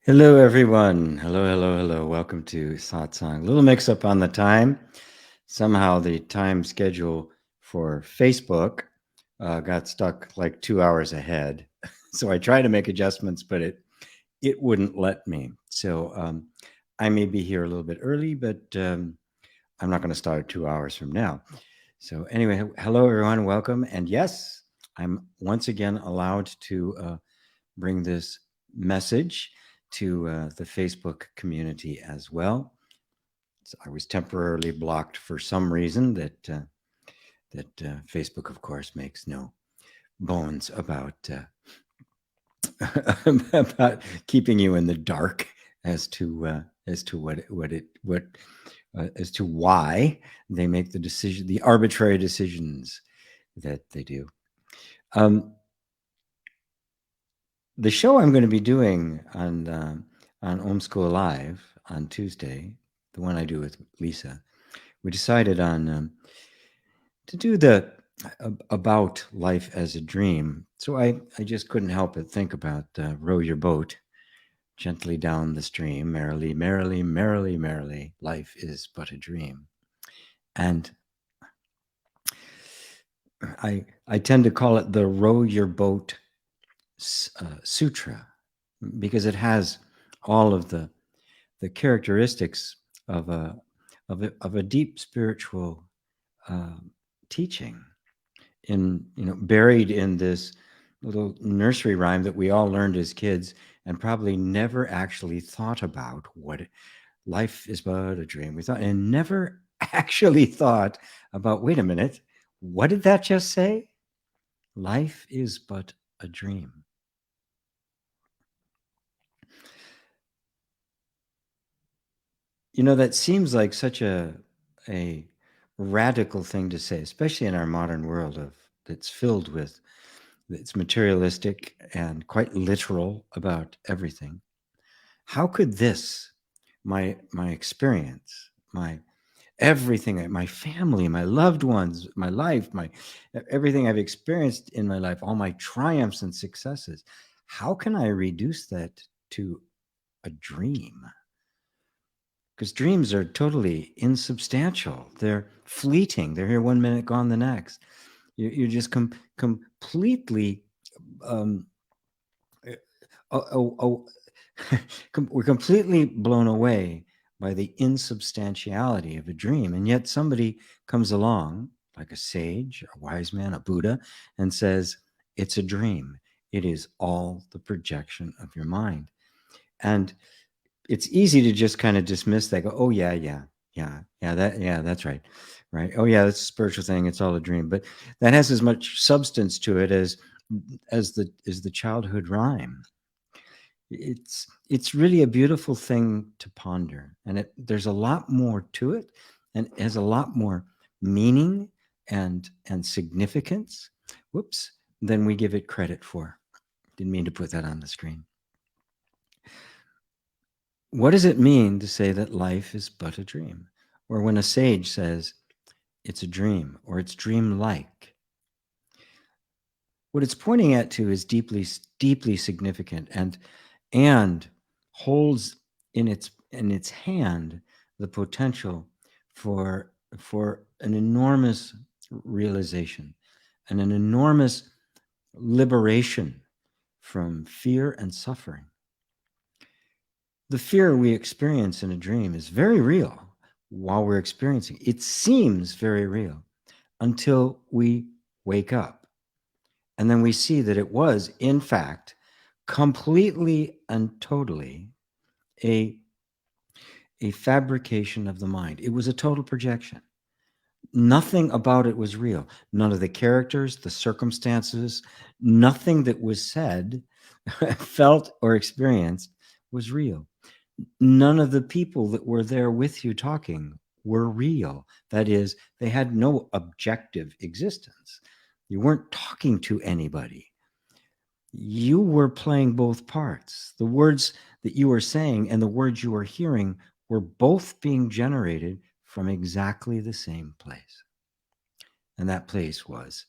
Hello, everyone. Hello, hello, hello. Welcome to Satsang. A little mix up on the time. Somehow the time schedule for Facebook got stuck like 2 hours ahead. So I tried to make adjustments, but it wouldn't let me. So I may be here a little bit early, but I'm not going to start 2 hours from now. So anyway, hello, everyone. Welcome. And yes, I'm once again allowed to bring this message to the Facebook community as well. So I was temporarily blocked for some reason that Facebook, of course, makes no bones about about keeping you in the dark as to as to why they make the arbitrary decisions that they do. The show I'm going to be doing on Om School Live on Tuesday, the one I do with Lisa, we decided on to do the about life as a dream. So I just couldn't help but think about row your boat gently down the stream, merrily, merrily, merrily, merrily. Life is but a dream, and I tend to call it the row your boat sutra because it has all of the characteristics of a deep spiritual teaching, buried in this little nursery rhyme that we all learned as kids and probably never actually thought about life is but a dream. We thought and never actually thought about, wait a minute, what did that just say? Life is but a dream. That seems like such a radical thing to say, especially in our modern world that's filled with, it's materialistic and quite literal about everything. How could this, my experience, my everything, my family, my loved ones, my life, my everything I've experienced in my life, all my triumphs and successes, how can I reduce that to a dream? Because dreams are totally insubstantial. They're fleeting. They're here 1 minute, gone the next. You're just completely, we're completely blown away by the insubstantiality of a dream. And yet somebody comes along, like a sage, a wise man, a Buddha, and says, it's a dream. It is all the projection of your mind. And it's easy to just kind of dismiss that. Go, oh yeah, that's right. Oh yeah, that's a spiritual thing. It's all a dream. But that has as much substance to it as the childhood rhyme. It's really a beautiful thing to ponder, and there's a lot more to it, and it has a lot more meaning and significance. Whoops, than we give it credit for. Didn't mean to put that on the screen. What does it mean to say that life is but a dream? Or when a sage says it's a dream or it's dream-like? What it's pointing at to is deeply, deeply significant and holds in its hand the potential for an enormous realization and an enormous liberation from fear and suffering. The fear we experience in a dream is very real while we're experiencing it. It seems very real until we wake up. And then we see that it was, in fact, completely and totally a fabrication of the mind. It was a total projection. Nothing about it was real. None of the characters, the circumstances, nothing that was said, felt, or experienced was real. None of the people that were there with you talking were real. That is, they had no objective existence. You weren't talking to anybody. You were playing both parts. The words that you were saying and the words you were hearing were both being generated from exactly the same place. And that place was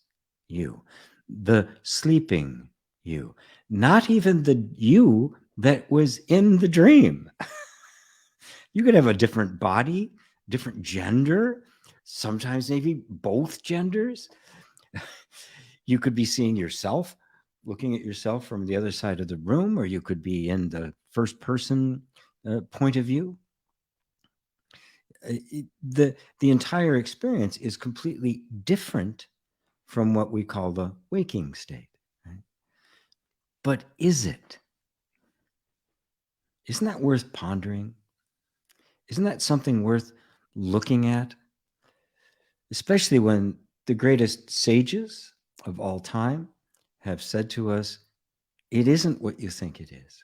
you, the sleeping you, not even the you that was in the dream. You could have a different body, different gender, sometimes maybe both genders. You could be seeing yourself, looking at yourself from the other side of the room, or you could be in the first person point of view. The entire experience is completely different from what we call the waking state. Right? But is it? Isn't that worth pondering? Isn't that something worth looking at? Especially when the greatest sages of all time have said to us, it isn't what you think it is.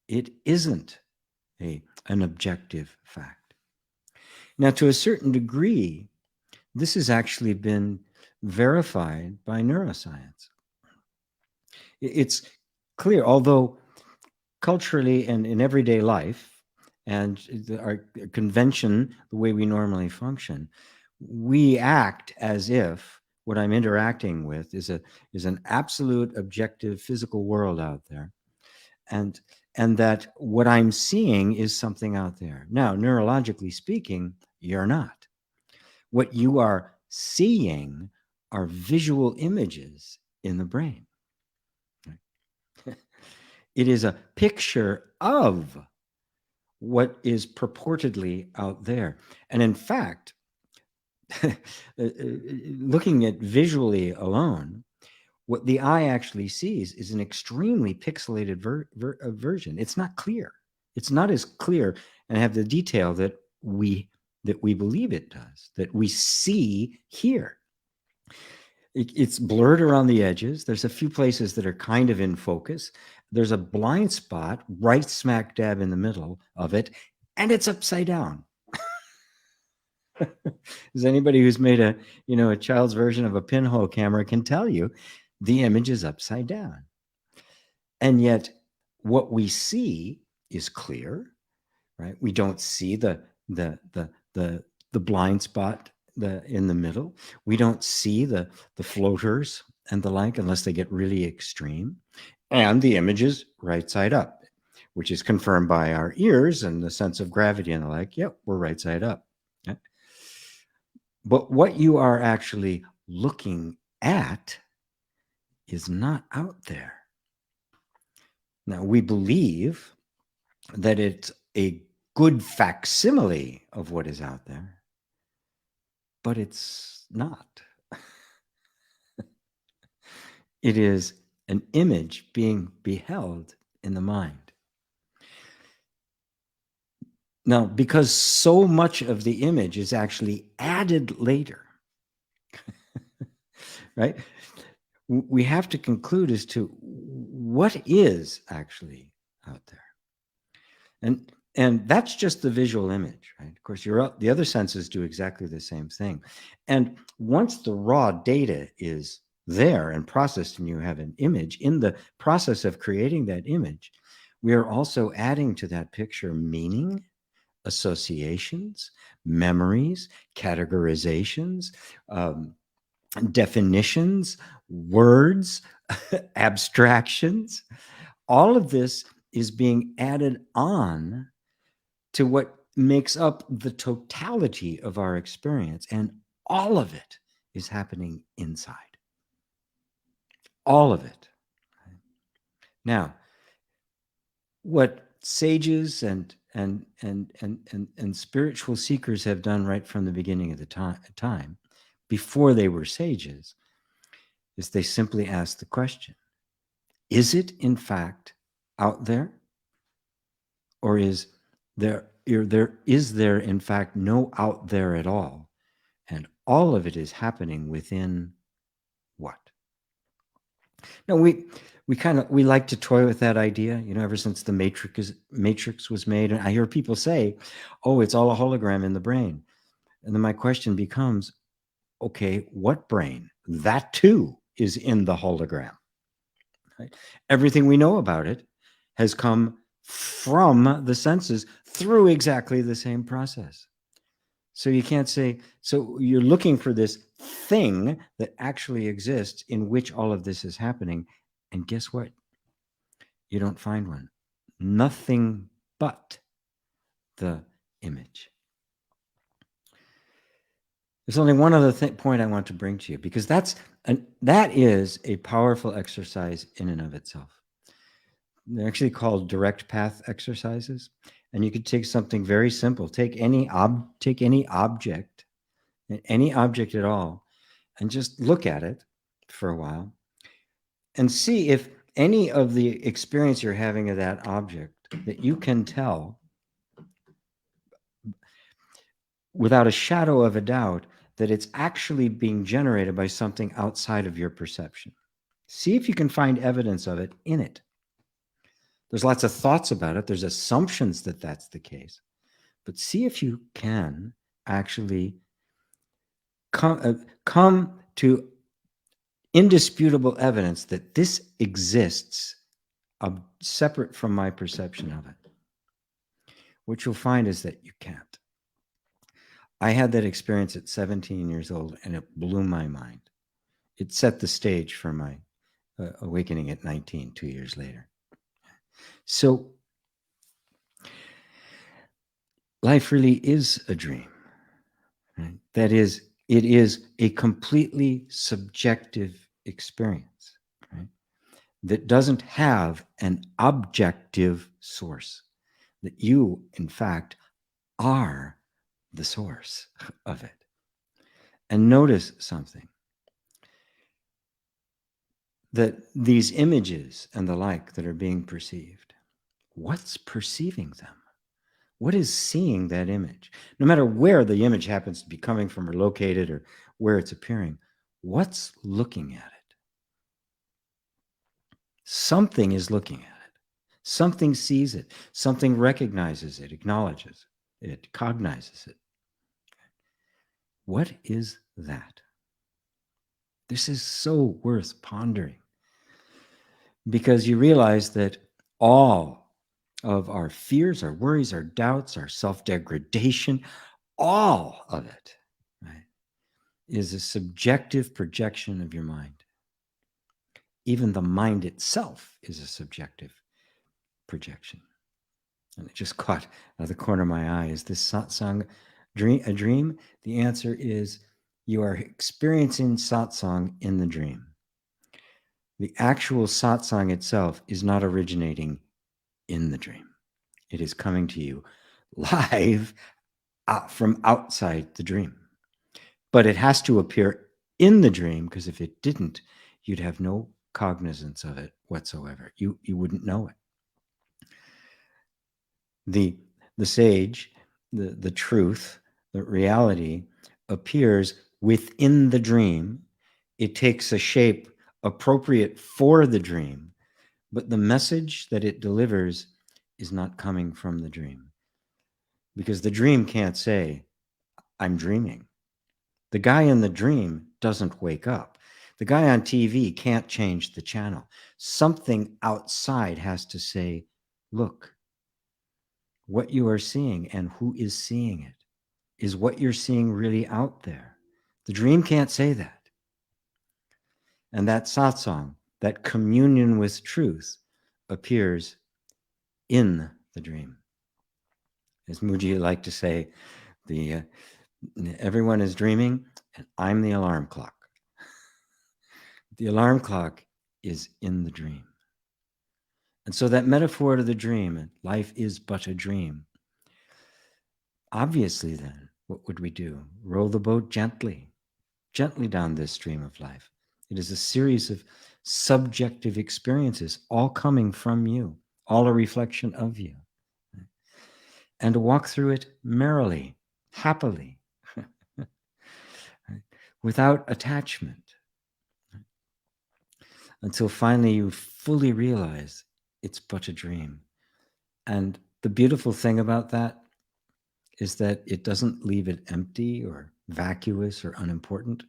It isn't an objective fact. Now, to a certain degree, this has actually been verified by neuroscience. It's clear, although culturally and in everyday life and our convention, the way we normally function, we act as if what I'm interacting with is an absolute objective physical world out there, and that what I'm seeing is something out there. Now, neurologically speaking, you're not. What you are seeing are visual images in the brain. It is a picture of what is purportedly out there. And in fact, looking at visually alone, what the eye actually sees is an extremely pixelated version. It's not clear. It's not as clear and have the detail that we believe it does, that we see here. It's blurred around the edges. There's a few places that are kind of in focus. There's a blind spot right smack dab in the middle of it, and it's upside down. As anybody who's made a child's version of a pinhole camera can tell you, the image is upside down. And yet what we see is clear, right? We don't see the blind spot in the middle. We don't see the floaters and the like unless they get really extreme. And the image is right side up, which is confirmed by our ears and the sense of gravity and the like. Yep, we're right side up. Okay? But what you are actually looking at is not out there. Now, we believe that it's a good facsimile of what is out there, but it's not. It is an image being beheld in the mind. Now, because so much of the image is actually added later, right? We have to conclude as to what is actually out there. And that's just the visual image, right? Of course, the other senses do exactly the same thing. And once the raw data is there and processed and you have an image, in the process of creating that image, we are also adding to that picture meaning, associations, memories, categorizations, definitions, words, abstractions. All of this is being added on to what makes up the totality of our experience. And all of it is happening inside. All of it. Now, what sages and spiritual seekers have done right from the beginning of the time, before they were sages, is they simply ask the question, is it in fact out there? Or is there in fact no out there at all? And all of it is happening within what? Now, we like to toy with that idea, ever since the Matrix was made. And I hear people say, oh, it's all a hologram in the brain. And then my question becomes, okay, what brain? That too is in the hologram. Right? Everything we know about it has come from the senses through exactly the same process. So you can't say, so you're looking for this thing that actually exists in which all of this is happening. And guess what? You don't find one. nothing but the image. There's only one other point I want to bring to you, because that is a powerful exercise in and of itself. They're actually called direct path exercises. And you could take something very simple. Take any object, any object at all, and just look at it for a while and see if any of the experience you're having of that object that you can tell without a shadow of a doubt that it's actually being generated by something outside of your perception. See if you can find evidence of it in it. There's lots of thoughts about it. There's assumptions that that's the case. But see if you can actually come to indisputable evidence that this exists separate from my perception of it. What you'll find is that you can't. I had that experience at 17 years old, and it blew my mind. It set the stage for my awakening at 19, 2 years later. So life really is a dream. Right? That is, it is a completely subjective experience, right? That doesn't have an objective source. That you, in fact, are the source of it. And notice something. That these images and the like that are being perceived, what's perceiving them? What is seeing that image? No matter where the image happens to be coming from or located or where it's appearing, what's looking at it? Something is looking at it. Something sees it. Something recognizes it, acknowledges it, cognizes it. What is that? This is so worth pondering, because you realize that all of our fears, our worries, our doubts, our self-degradation, all of it, right, is a subjective projection of your mind. Even the mind itself is a subjective projection. And it just caught out of the corner of my eye. Is this satsang a dream? The answer is you are experiencing satsang in the dream. The actual satsang itself is not originating in the dream. It is coming to you live from outside the dream. But it has to appear in the dream, because if it didn't, you'd have no cognizance of it whatsoever. You wouldn't know it. The sage, the truth, the reality appears within the dream. It takes a shape appropriate for the dream, but the message that it delivers is not coming from the dream, because the dream can't say, I'm dreaming. The guy in the dream doesn't wake up. The guy on TV can't change the channel. Something outside has to say, look, what you are seeing and who is seeing it. Is what you're seeing really out there? The dream can't say that. And that satsang, that communion with truth, appears in the dream. As Muji liked to say, everyone is dreaming, and I'm the alarm clock. The alarm clock is in the dream. And so that metaphor to the dream, life is but a dream. Obviously then, what would we do? Row the boat gently down this stream of life. It is a series of subjective experiences, all coming from you, all a reflection of you. And to walk through it merrily, happily, without attachment, until finally you fully realize it's but a dream. And the beautiful thing about that is that it doesn't leave it empty or vacuous or unimportant.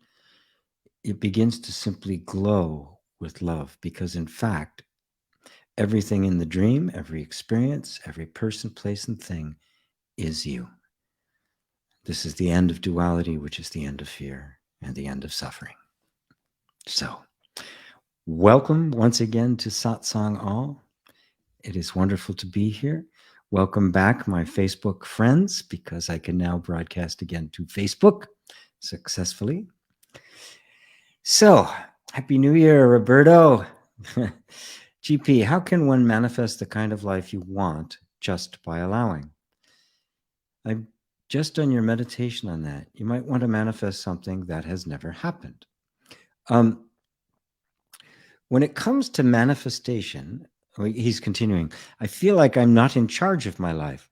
It begins to simply glow with love, because in fact, everything in the dream, every experience, every person, place, and thing is you. This is the end of duality, which is the end of fear and the end of suffering. So, welcome once again to Satsang All. It is wonderful to be here. Welcome back, my Facebook friends, because I can now broadcast again to Facebook successfully. So, Happy New Year, Roberto. GP, how can one manifest the kind of life you want just by allowing? I've just done your meditation on that. You might want to manifest something that has never happened. When it comes to manifestation, he's continuing, I feel like I'm not in charge of my life.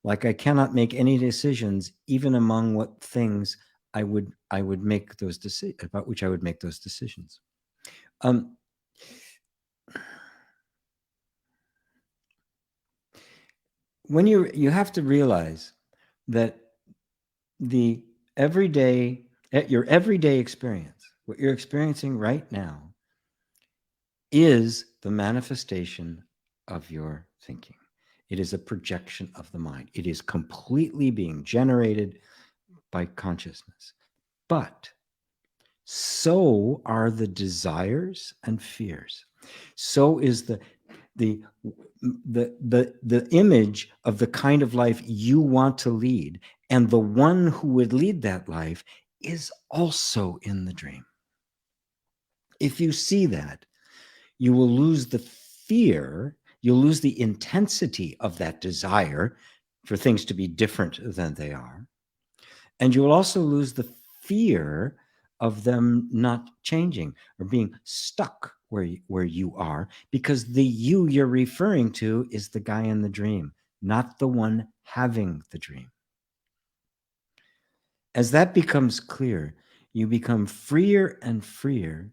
Like I cannot make any decisions, even among what things I would make those decisions about which I would make those decisions. When you have to realize that the everyday, your everyday experience, what you're experiencing right now, is the manifestation of your thinking. It is a projection of the mind. It is completely being generated by consciousness. But so are the desires and fears. So is the image of the kind of life you want to lead. And the one who would lead that life is also in the dream. If you see that, you will lose the fear, you'll lose the intensity of that desire for things to be different than they are. And you will also lose the fear of them not changing or being stuck where you are, because the you you're referring to is the guy in the dream, not the one having the dream. As that becomes clear, you become freer and freer,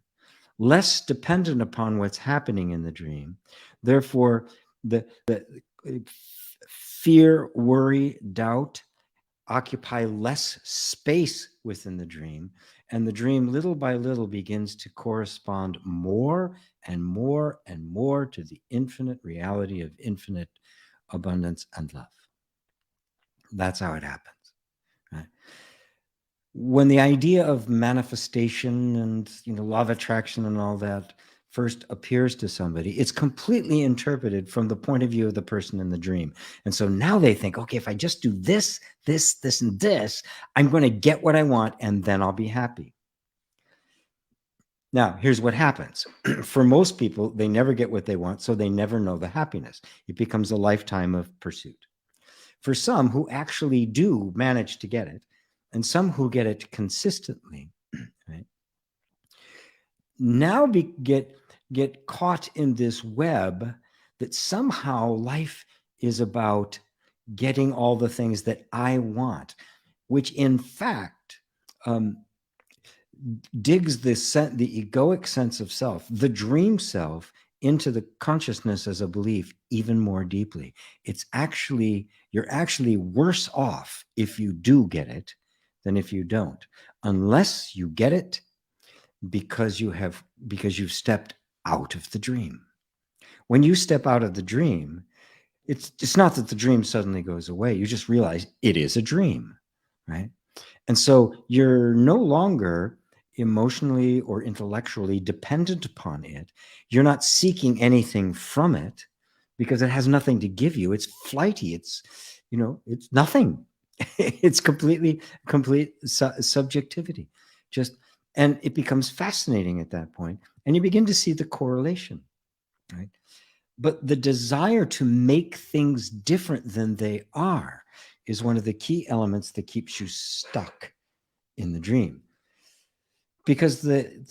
less dependent upon what's happening in the dream. Therefore, the fear, worry, doubt occupy less space within the dream, and the dream little by little begins to correspond more and more and more to the infinite reality of infinite abundance and love. That's how it happens. Right? When the idea of manifestation and law of attraction and all that first appears to somebody, it's completely interpreted from the point of view of the person in the dream. And so now they think, okay, if I just do this, this, this, and this, I'm going to get what I want, and then I'll be happy. Now, here's what happens. For most people, they never get what they want, so they never know the happiness. It becomes a lifetime of pursuit. For some who actually do manage to get it, and some who get it consistently, right, now get caught in this web that somehow life is about getting all the things that I want, which in fact digs the egoic sense of self, the dream self, into the consciousness as a belief even more deeply. You're actually worse off if you do get it than if you don't, unless you get it because you've stepped out of the dream. When you step out of the dream, it's not that the dream suddenly goes away. You just realize it is a dream, right? And so you're no longer emotionally or intellectually dependent upon it. You're not seeking anything from it because it has nothing to give you. It's flighty. It's nothing. It's complete subjectivity. And it becomes fascinating at that point, and you begin to see the correlation, right? But the desire to make things different than they are is one of the key elements that keeps you stuck in the dream. Because the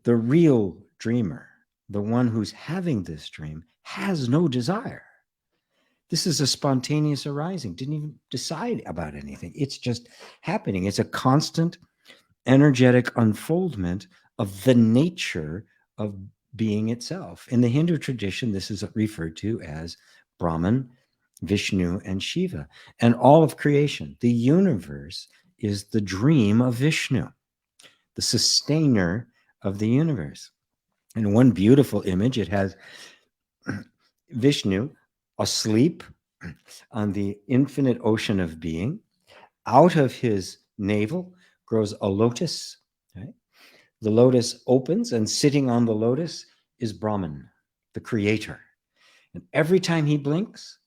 real dreamer, the one who's having this dream, has no desire. This is a spontaneous arising, didn't even decide about anything. It's just happening. It's a constant energetic unfoldment of the nature of being itself. In the Hindu tradition, this is referred to as Brahman, Vishnu, and Shiva. And all of creation, the universe, is the dream of Vishnu, the sustainer of the universe. And one beautiful image, it has Vishnu asleep on the infinite ocean of being. Out of his navel grows a lotus. Right? The lotus opens, and sitting on the lotus is Brahman, the creator. And every time he blinks,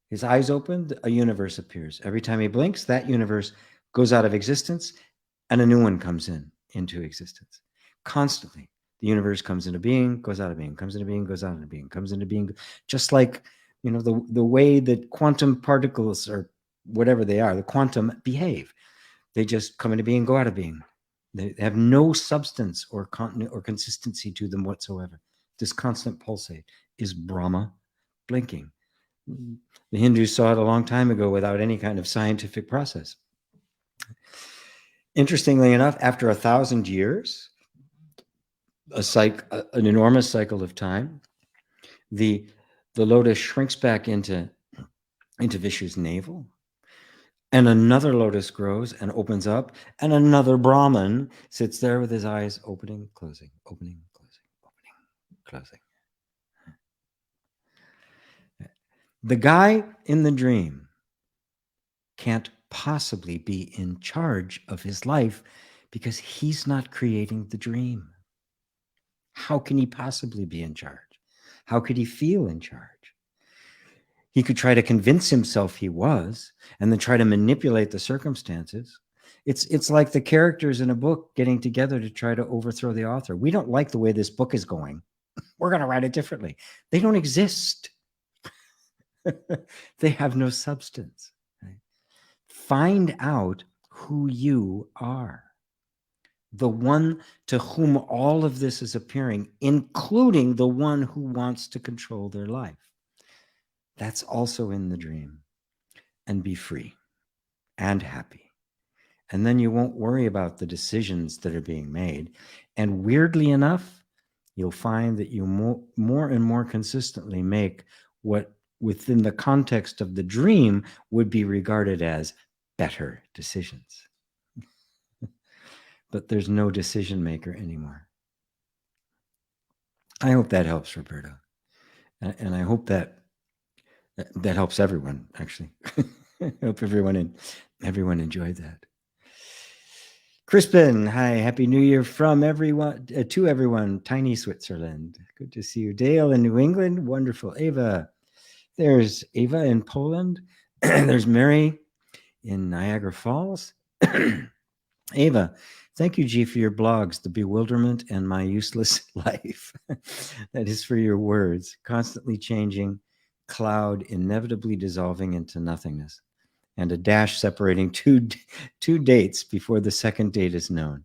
his eyes open, a universe appears. Every time he blinks, that universe goes out of existence and a new one comes into existence. Constantly, the universe comes into being, goes out of being, comes into being, goes out of being, comes into being. Just like, the way that quantum particles, or whatever they are, the quantum, behave. They just come into being, go out of being. They have no substance or consistency to them whatsoever. This constant pulsate is Brahma blinking. The Hindus saw it a long time ago without any kind of scientific process. Interestingly enough, after 1,000 years, an enormous cycle of time, the lotus shrinks back into Vishnu's navel, and another lotus grows and opens up, and another Brahman sits there with his eyes opening, closing, opening, closing, opening, closing. The guy in the dream can't possibly be in charge of his life because he's not creating the dream. How can he possibly be in charge? How could he feel in charge? He could try to convince himself he was, and then try to manipulate the circumstances. It's like the characters in a book getting together to try to overthrow the author. We don't like the way this book is going. We're going to write it differently. They don't exist. They have no substance. Right? Find out who you are. The one to whom all of this is appearing, including the one who wants to control their life. That's also in the dream. And be free and happy. And then you won't worry about the decisions that are being made. And weirdly enough, you'll find that you more and more consistently make what within the context of the dream would be regarded as better decisions. But there's no decision maker anymore. I hope that helps, Roberto. And I hope that helps everyone, actually. I hope everyone enjoyed that. Crispin, hi, Happy New Year from everyone to everyone. Tiny Switzerland. Good to see you. Dale in New England. Wonderful. Ava. There's Ava in Poland. There's Mary in Niagara Falls. Ava, thank you, G, for your blogs, The Bewilderment and My Useless Life. That is for your words. Constantly changing, cloud inevitably dissolving into nothingness, and a dash separating two dates before the second date is known.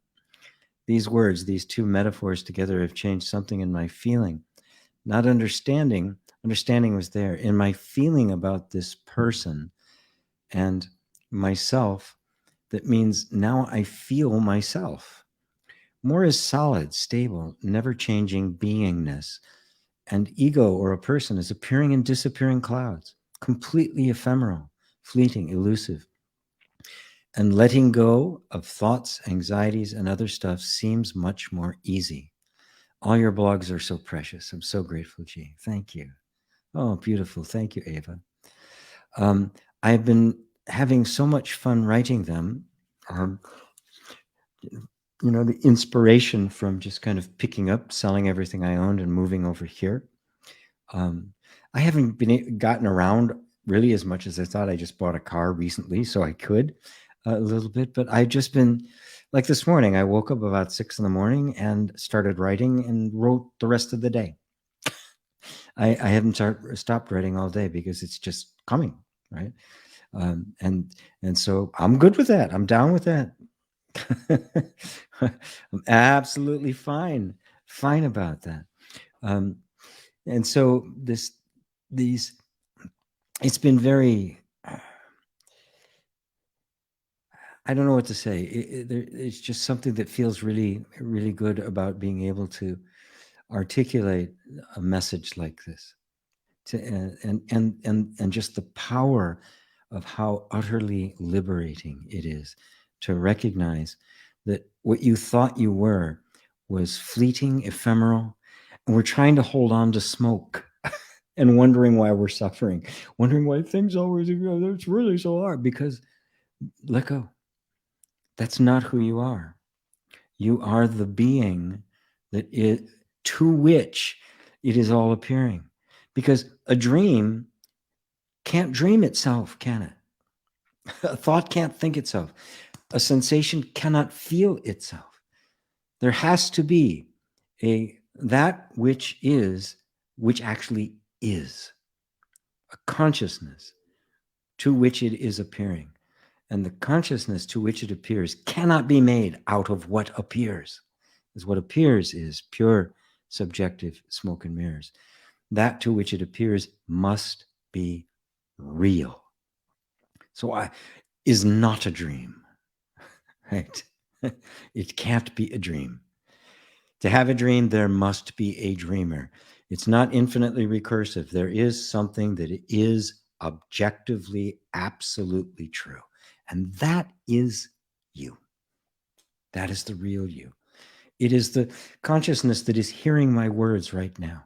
These words, these two metaphors together have changed something in my feeling. Not understanding was there, in my feeling about this person and myself. That means now I feel myself. More is solid, stable, never-changing beingness. And ego, or a person, is appearing and disappearing clouds, completely ephemeral, fleeting, elusive. And letting go of thoughts, anxieties, and other stuff seems much more easy. All your blogs are so precious. I'm so grateful, G. Thank you. Oh, beautiful. Thank you, Ava. I've been having so much fun writing them. The inspiration from just kind of picking up, selling everything I owned and moving over here. I haven't gotten around really as much as I thought. I just bought a car recently, so I could a little bit, but I've just been, like this morning, I woke up about 6 a.m. and started writing and wrote the rest of the day. I haven't stopped writing all day because it's just coming, right? And so I'm good with that. I'm down with that. I'm absolutely fine about that. And so it's been very, I don't know what to say. It's just something that feels really, really good about being able to articulate a message like this, and just the power of how utterly liberating it is to recognize that what you thought you were was fleeting, ephemeral, and we're trying to hold on to smoke and wondering why we're suffering, wondering why things always, it's really so hard, because let go. That's not who you are. You are the being to which it is all appearing. Because a dream can't dream itself, can it? A thought can't think itself. A sensation cannot feel itself. There has to be that which actually is, a consciousness to which it is appearing. And the consciousness to which it appears cannot be made out of what appears. Because what appears is pure subjective smoke and mirrors. That to which it appears must be real. So is not a dream, right? It can't be a dream. To have a dream, there must be a dreamer. It's not infinitely recursive. There is something that is objectively, absolutely true. And that is you. That is the real you. It is the consciousness that is hearing my words right now.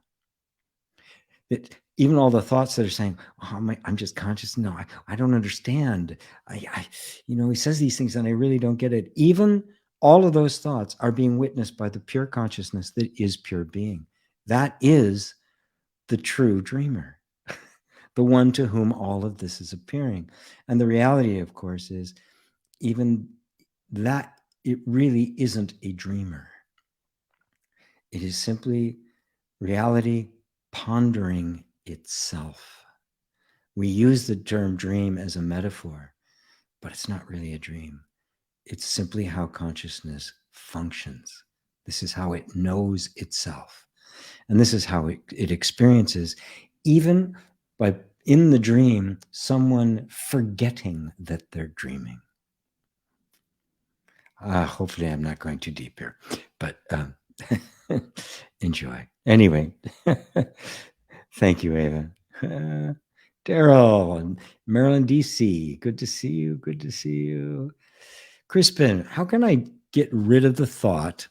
That even all the thoughts that are saying, oh, I'm just conscious. No, I don't understand. He says these things and I really don't get it. Even all of those thoughts are being witnessed by the pure consciousness that is pure being. That is the true dreamer, the one to whom all of this is appearing. And the reality, of course, is even that it really isn't a dreamer. It is simply reality pondering itself. We use the term dream as a metaphor, but it's not really a dream. It's simply how consciousness functions. This is how it knows itself. And this is how it experiences, even by, in the dream, someone forgetting that they're dreaming. Hopefully I'm not going too deep here, but enjoy. Anyway, thank you, Ava. Daryl and Maryland, DC. Good to see you. Good to see you. Crispin, how can I get rid of the thought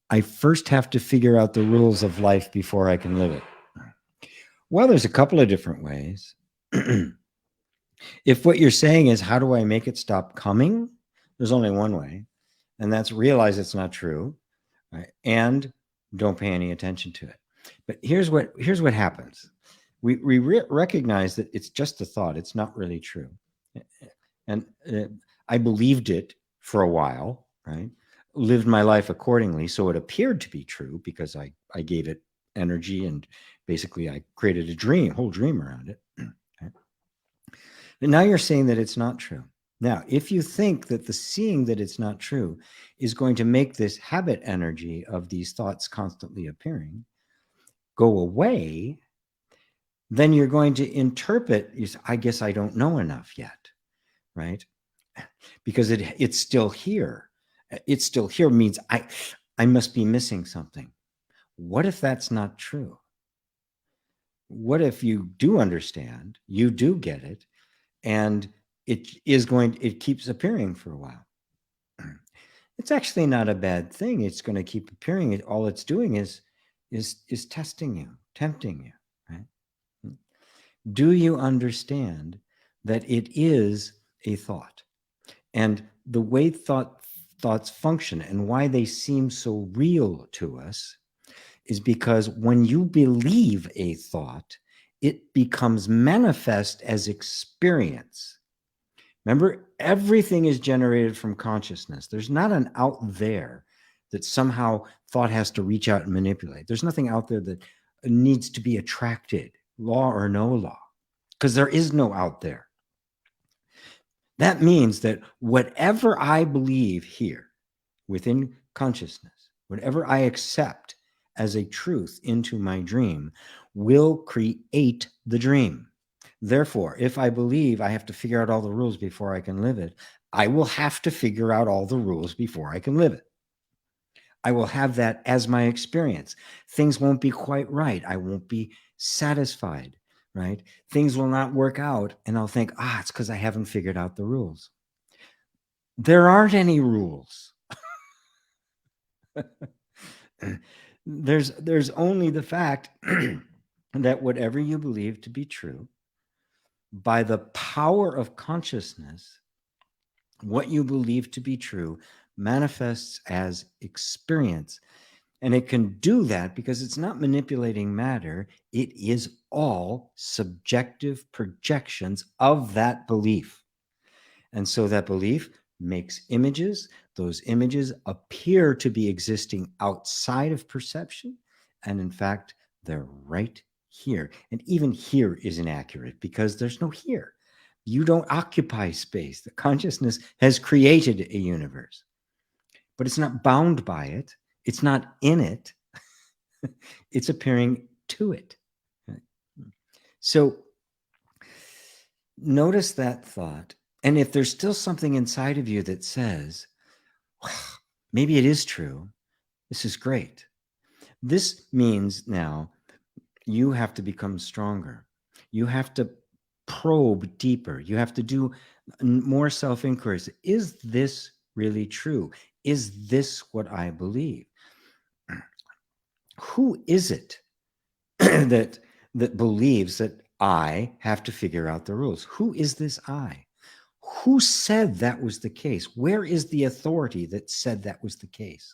I first have to figure out the rules of life before I can live it? Well, there's a couple of different ways. If what you're saying is, how do I make it stop coming? There's only one way, and that's realize it's not true, right? And don't pay any attention to it. But here's what happens. We recognize that it's just a thought. It's not really true. And I believed it for a while, right? Lived my life accordingly. So it appeared to be true because I gave it energy and basically I created a whole dream around it. Okay? And now you're saying that it's not true. Now, if you think that the seeing that it's not true is going to make this habit energy of these thoughts constantly appearing go away, then you're going to interpret, I guess I don't know enough yet, right? Because it's still here. It's still here means I must be missing something. What if that's not true? What if you do understand, you do get it, and it keeps appearing for a while? It's actually not a bad thing. It's going to keep appearing. All it's doing is testing you, tempting you, right? Do you understand that it is a thought? And the way thoughts function and why they seem so real to us is because when you believe a thought, it becomes manifest as experience. Remember, everything is generated from consciousness. There's not an out there that somehow thought has to reach out and manipulate. There's nothing out there that needs to be attracted, law or no law, because there is no out there. That means that whatever I believe here within consciousness, whatever I accept as a truth into my dream will create the dream. Therefore, if I believe I have to figure out all the rules before I can live it, I will have to figure out all the rules before I can live it. I will have that as my experience. Things won't be quite right. I won't be satisfied, right? Things will not work out. And I'll think, it's because I haven't figured out the rules. There aren't any rules. There's only the fact that whatever you believe to be true, by the power of consciousness, what you believe to be true manifests as experience. And it can do that because it's not manipulating matter. It is all subjective projections of that belief. And so that belief makes images. Those images appear to be existing outside of perception. And in fact, they're right here. And even here is inaccurate because there's no here. You don't occupy space. The consciousness has created a universe, but it's not bound by it. It's not in it. It's appearing to it. So notice that thought. And if there's still something inside of you that says, well, maybe it is true, this is great. This means now you have to become stronger. You have to probe deeper. You have to do more self-inquiries. Is this really true? Is this what I believe? Who is it that believes that I have to figure out the rules? Who is this I? Who said that was the case? Where is the authority that said that was the case?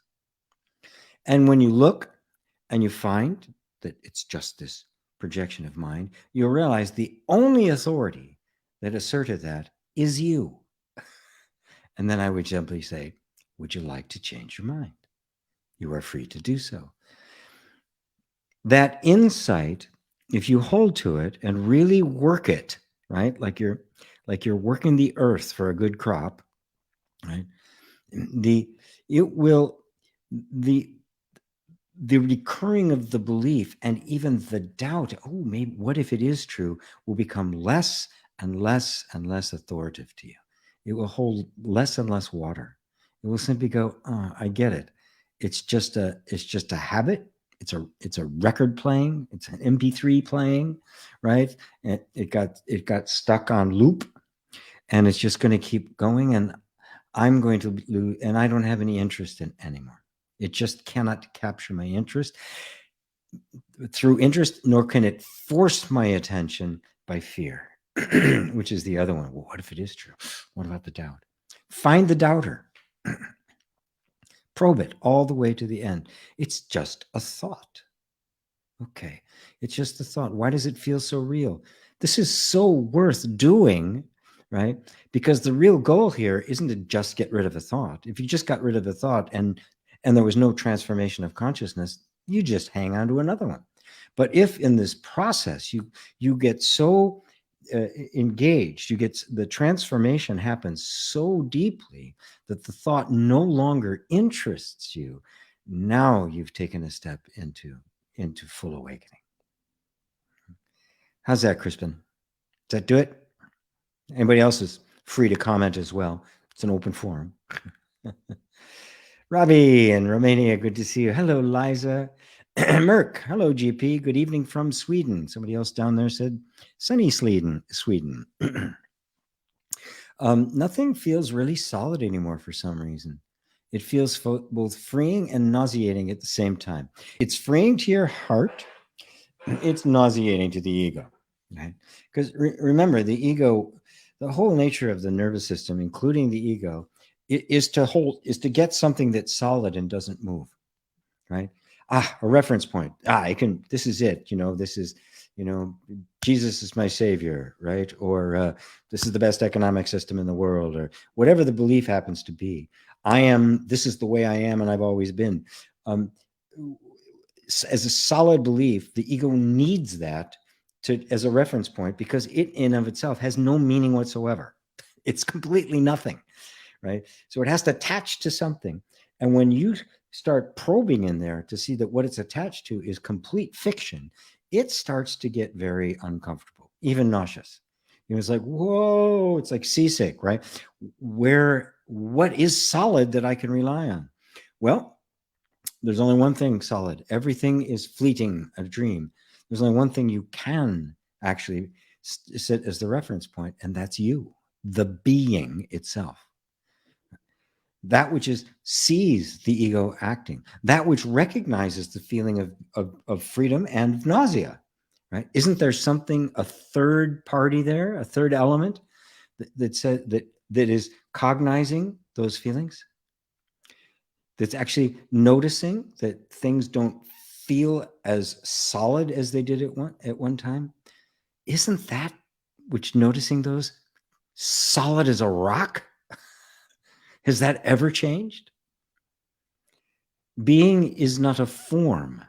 And when you look and you find that it's just this projection of mind, you'll realize the only authority that asserted that is you. And then I would simply say, would you like to change your mind? You are free to do so. That insight, if you hold to it and really work it, right? Like you're working the earth for a good crop, right? The recurring of the belief and even the doubt, oh, maybe what if it is true, will become less and less and less authoritative to you. It will hold less and less water. It will simply go, oh, I get it. It's just a habit. It's a record playing. It's an MP3 playing, right? It got stuck on loop, and it's just going to keep going. And I'm going to lose, and I don't have any interest in anymore. It just cannot capture my interest through interest, nor can it force my attention by fear, which is the other one. Well, what if it is true? What about the doubt? Find the doubter. Probe it all the way to the end. It's just a thought. Okay, it's just a thought. Why does it feel so real? This is so worth doing, right? Because the real goal here isn't to just get rid of a thought. If you just got rid of the thought and there was no transformation of consciousness, you just hang on to another one. But if in this process you get so engaged, the transformation happens so deeply that the thought no longer interests you. Now you've taken a step into full awakening. How's that, Crispin? Does that do it? Anybody else is free to comment as well. It's an open forum. Robbie in Romania, good to see you. Hello, Liza. Merck, hello, GP. Good evening from Sweden. Somebody else down there said sunny Sweden. Nothing feels really solid anymore for some reason. It feels both freeing and nauseating at the same time. It's freeing to your heart. It's nauseating to the ego, right? Because remember, the ego, the whole nature of the nervous system, including the ego, is to get something that's solid and doesn't move, right? A reference point. This is it. This is, Jesus is my savior, right? Or this is the best economic system in the world, or whatever the belief happens to be. This is the way I am, and I've always been. As a solid belief, the ego needs that as a reference point, because it in of itself has no meaning whatsoever. It's completely nothing, right? So it has to attach to something. And when you start probing in there to see that what it's attached to is complete fiction, it starts to get very uncomfortable, even nauseous. It's like, whoa, it's like seasick, right? What is solid that I can rely on? Well, there's only one thing solid. Everything is fleeting, a dream. There's only one thing you can actually set as the reference point, and that's you, the being itself. That which sees the ego acting, that which recognizes the feeling of freedom and nausea, right? Isn't there something, a third party there, a third element that is cognizing those feelings? that's actually noticing that things don't feel as solid as they did at one time, isn't that which noticing those solid as a rock? Has that ever changed? Being is not a form.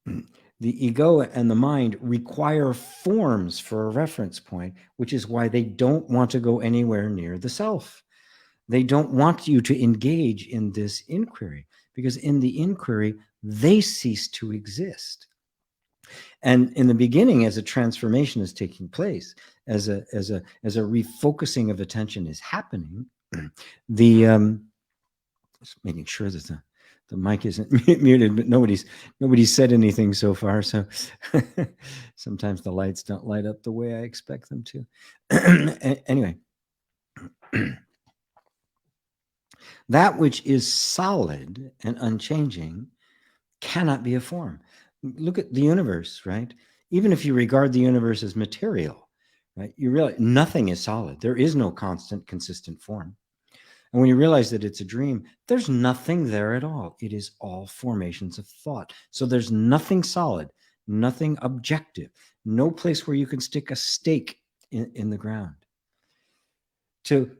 The ego and the mind require forms for a reference point, which is why they don't want to go anywhere near the self. They don't want you to engage in this inquiry, because in the inquiry, they cease to exist. And in the beginning, as a transformation is taking place, as a refocusing of attention is happening, the just making sure that the mic isn't muted, but nobody's said anything so far. So sometimes the lights don't light up the way I expect them to. Anyway, that which is solid and unchanging cannot be a form. Look at the universe, right? Even if you regard the universe as material, right, you realize nothing is solid. There is no constant, consistent form. And when you realize that it's a dream, there's nothing there at all. It is all formations of thought. So there's nothing solid, nothing objective, no place where you can stick a stake in the ground. To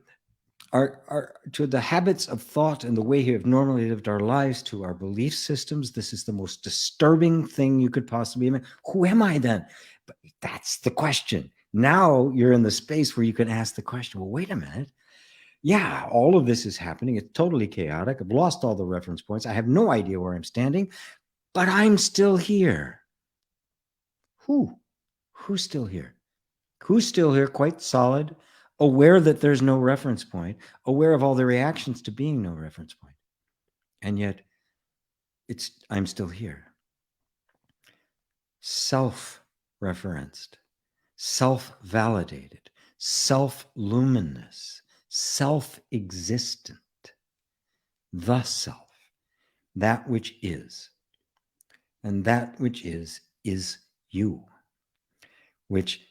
to the habits of thought and the way we have normally lived our lives, to our belief systems, this is the most disturbing thing you could possibly imagine. Who am I then? But that's the question. Now you're in the space where you can ask the question, well, wait a minute. Yeah, all of this is happening. It's totally chaotic. I've lost all the reference points. I have no idea where I'm standing, but I'm still here. Who's still here? Who's still here, quite solid, aware that there's no reference point, aware of all the reactions to being no reference point. And yet I'm still here. Self-referenced, self-validated, self-luminous, self-existent, the self, that which is. And that which is you, which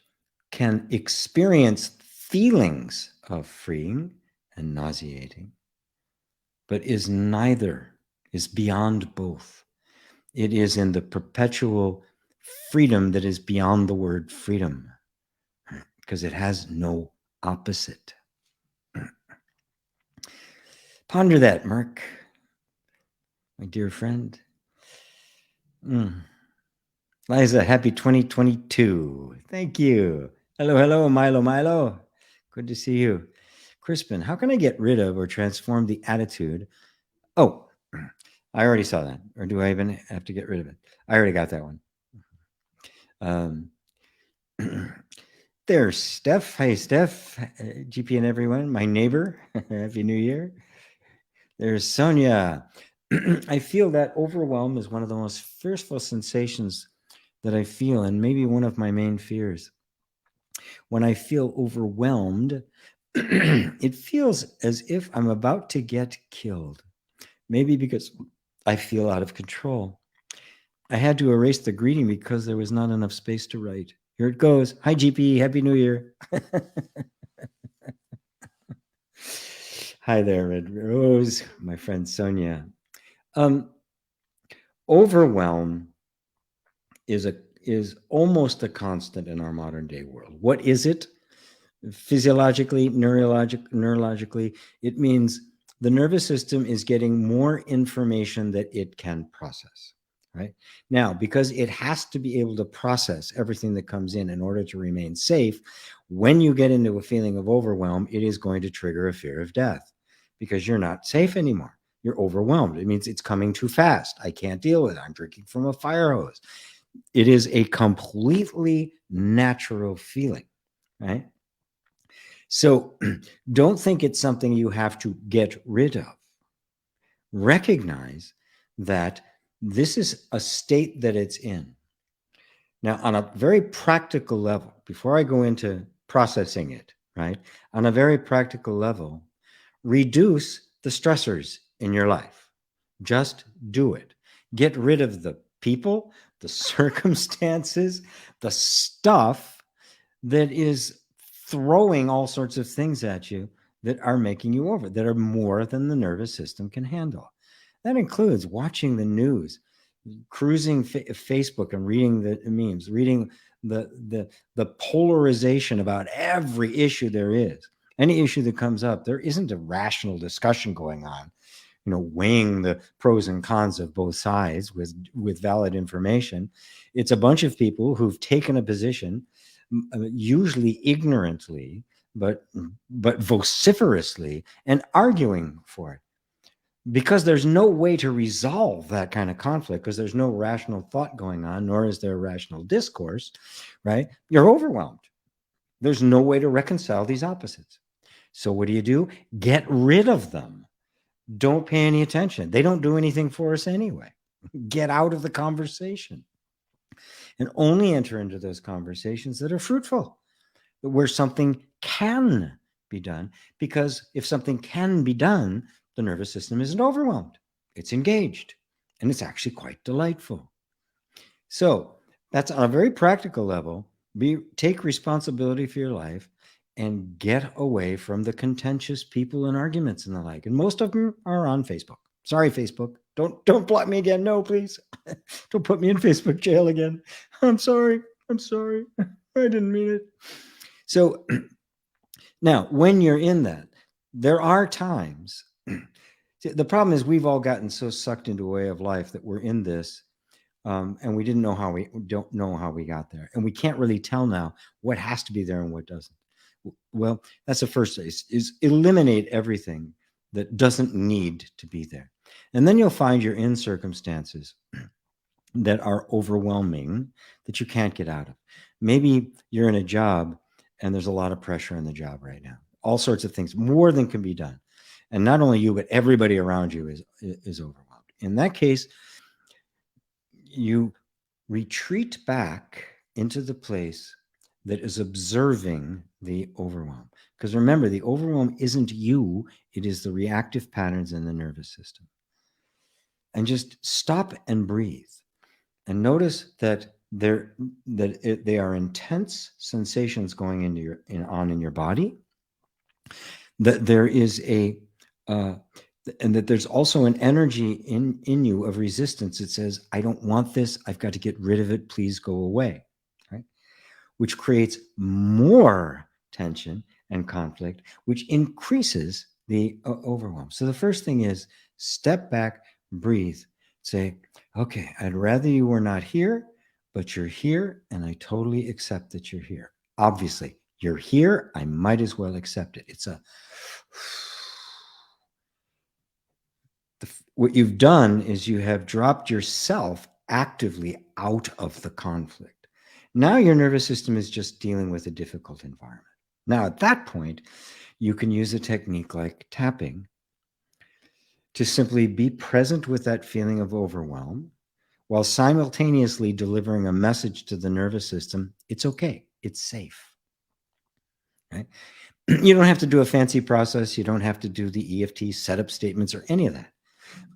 can experience feelings of freeing and nauseating, but is neither, is beyond both. It is in the perpetual freedom that is beyond the word freedom, because it has no opposite. Ponder that, Mark, my dear friend. Liza, happy 2022. Thank you. Hello, Milo. Good to see you. Crispin, how can I get rid of or transform the attitude? Oh, I already saw that. Or do I even have to get rid of it? I already got that one. There's Steph. Hey, Steph, GP and everyone, my neighbor. Happy New Year. There's Sonia. I feel that overwhelm is one of the most fearful sensations that I feel, and maybe one of my main fears. When I feel overwhelmed, it feels as if I'm about to get killed. Maybe because I feel out of control. I had to erase the greeting because there was not enough space to write. Here it goes. Hi, GP. Happy New Year. Hi there, Red Rose, my friend Sonia. Overwhelm is almost a constant in our modern day world. What is it? Physiologically, neurologically, it means the nervous system is getting more information that it can process, right? Now, because it has to be able to process everything that comes in order to remain safe, when you get into a feeling of overwhelm, it is going to trigger a fear of death because you're not safe anymore. You're overwhelmed. It means it's coming too fast. I can't deal with it. I'm drinking from a fire hose. It is a completely natural feeling, right? So don't think it's something you have to get rid of. Recognize that this is a state that it's in. Now, on a very practical level, before I go into processing it, right? On a very practical level, reduce the stressors in your life. Just do it. Get rid of the people, the circumstances, the stuff that is throwing all sorts of things at you that are making you over, that are more than the nervous system can handle. That includes watching the news, cruising Facebook and reading the memes, reading the polarization about every issue there is. Any issue that comes up, there isn't a rational discussion going on, weighing the pros and cons of both sides with valid information. It's a bunch of people who've taken a position, usually ignorantly, but vociferously, and arguing for it, because there's no way to resolve that kind of conflict, because there's no rational thought going on, nor is there rational discourse, right? You're overwhelmed. There's no way to reconcile these opposites. So what do? Get rid of them. Don't pay any attention. They don't do anything for us anyway. Get out of the conversation and only enter into those conversations that are fruitful, where something can be done. Because if something can be done, the nervous system isn't overwhelmed. It's engaged, and it's actually quite delightful. So that's on a very practical level. Take responsibility for your life and get away from the contentious people and arguments and the like. And most of them are on Facebook. Sorry, Facebook. Don't block me again. No, please. Don't put me in Facebook jail again. I'm sorry. I didn't mean it. So now, when you're in that, there are times. The problem is we've all gotten so sucked into a way of life that we're in this, and we don't know how we got there, and we can't really tell now what has to be there and what doesn't. Well, that's the first place, is eliminate everything that doesn't need to be there, and then you'll find you're in circumstances that are overwhelming, that you can't get out of. Maybe you're in a job and there's a lot of pressure in the job right now. All sorts of things, more than can be done. And not only you, but everybody around you is overwhelmed. In that case, you retreat back into the place that is observing the overwhelm. Because remember, the overwhelm isn't you, it is the reactive patterns in the nervous system. And just stop and breathe. And notice that they are intense sensations going into on in your body. That there is and that there's also an energy in you of resistance. It says, I don't want this. I've got to get rid of it. Please go away. Right? Which creates more tension and conflict, which increases the overwhelm. So the first thing is step back, breathe, say, okay, I'd rather you were not here, but you're here, and I totally accept that you're here. Obviously, you're here. I might as well accept it. It's what you've done is you have dropped yourself actively out of the conflict. Now your nervous system is just dealing with a difficult environment. Now, at that point, you can use a technique like tapping to simply be present with that feeling of overwhelm while simultaneously delivering a message to the nervous system. It's okay. It's safe. Right? You don't have to do a fancy process. You don't have to do the EFT setup statements or any of that.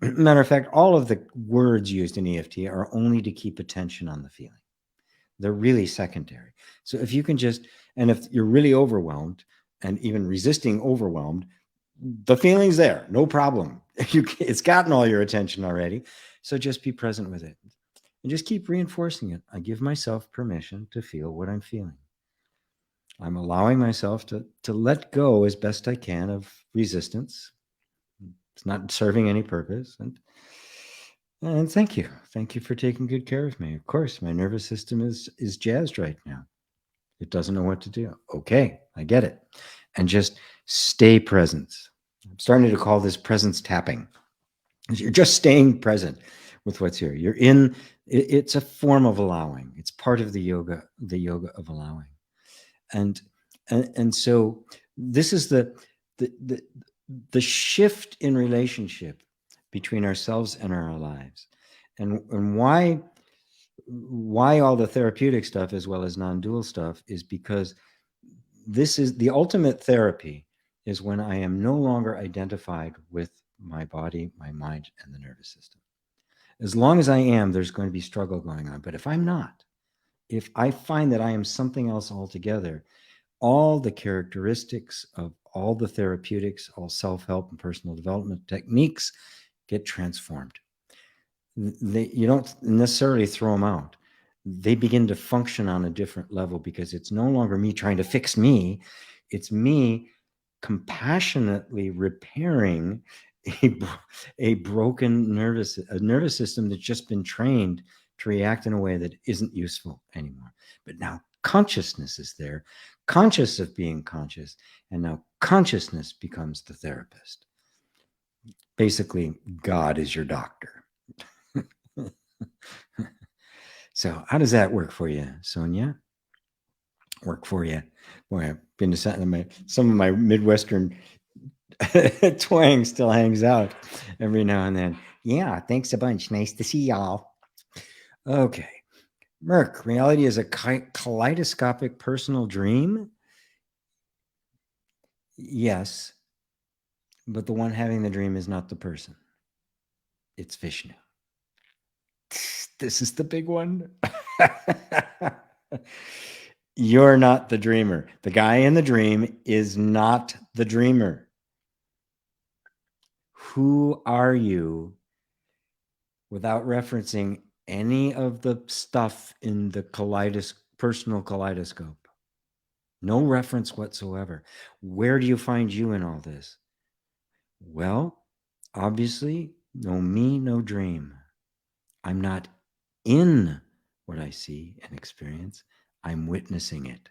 Matter of fact, all of the words used in EFT are only to keep attention on the feeling. They're really secondary. So if you can just, and if you're really overwhelmed and even resisting overwhelmed, the feeling's there, no problem. It's gotten all your attention already. So just be present with it and just keep reinforcing it. I give myself permission to feel what I'm feeling. I'm allowing myself to let go as best I can of resistance. It's not serving any purpose. And thank you. Thank you for taking good care of me. Of course, my nervous system is jazzed right now. It doesn't know what to do. Okay, I get it. And just stay present. I'm starting to call this presence tapping. You're just staying present with what's here. You're in, it's a form of allowing. It's part of the yoga of allowing. And so this is the shift in relationship between ourselves and our lives, and why all the therapeutic stuff as well as non-dual stuff is because this is the ultimate therapy, is when I am no longer identified with my body, my mind, and the nervous system. As long as I am, there's going to be struggle going on. But if I'm not, if I find that I am something else altogether, all the characteristics of all the therapeutics, all self-help and personal development techniques get transformed. You don't necessarily throw them out. They begin to function on a different level because it's no longer me trying to fix me. It's me compassionately repairing a broken nervous system that's just been trained to react in a way that isn't useful anymore. But now consciousness is there, conscious of being conscious, and now consciousness becomes the therapist. Basically, God is your doctor. So how does that work for you, Sonia? Work for you? Boy, I've been to some of my Midwestern twang still hangs out every now and then. Yeah, thanks a bunch. Nice to see y'all. Okay. Merc, reality is a kaleidoscopic personal dream? Yes, but the one having the dream is not the person. It's Vishnu. This is the big one. You're not the dreamer. The guy in the dream is not the dreamer. Who are you without referencing any of the stuff in the personal kaleidoscope? No reference whatsoever. Where do you find you in all this? Well, obviously, no me, no dream. I'm not in what I see and experience. I'm witnessing it.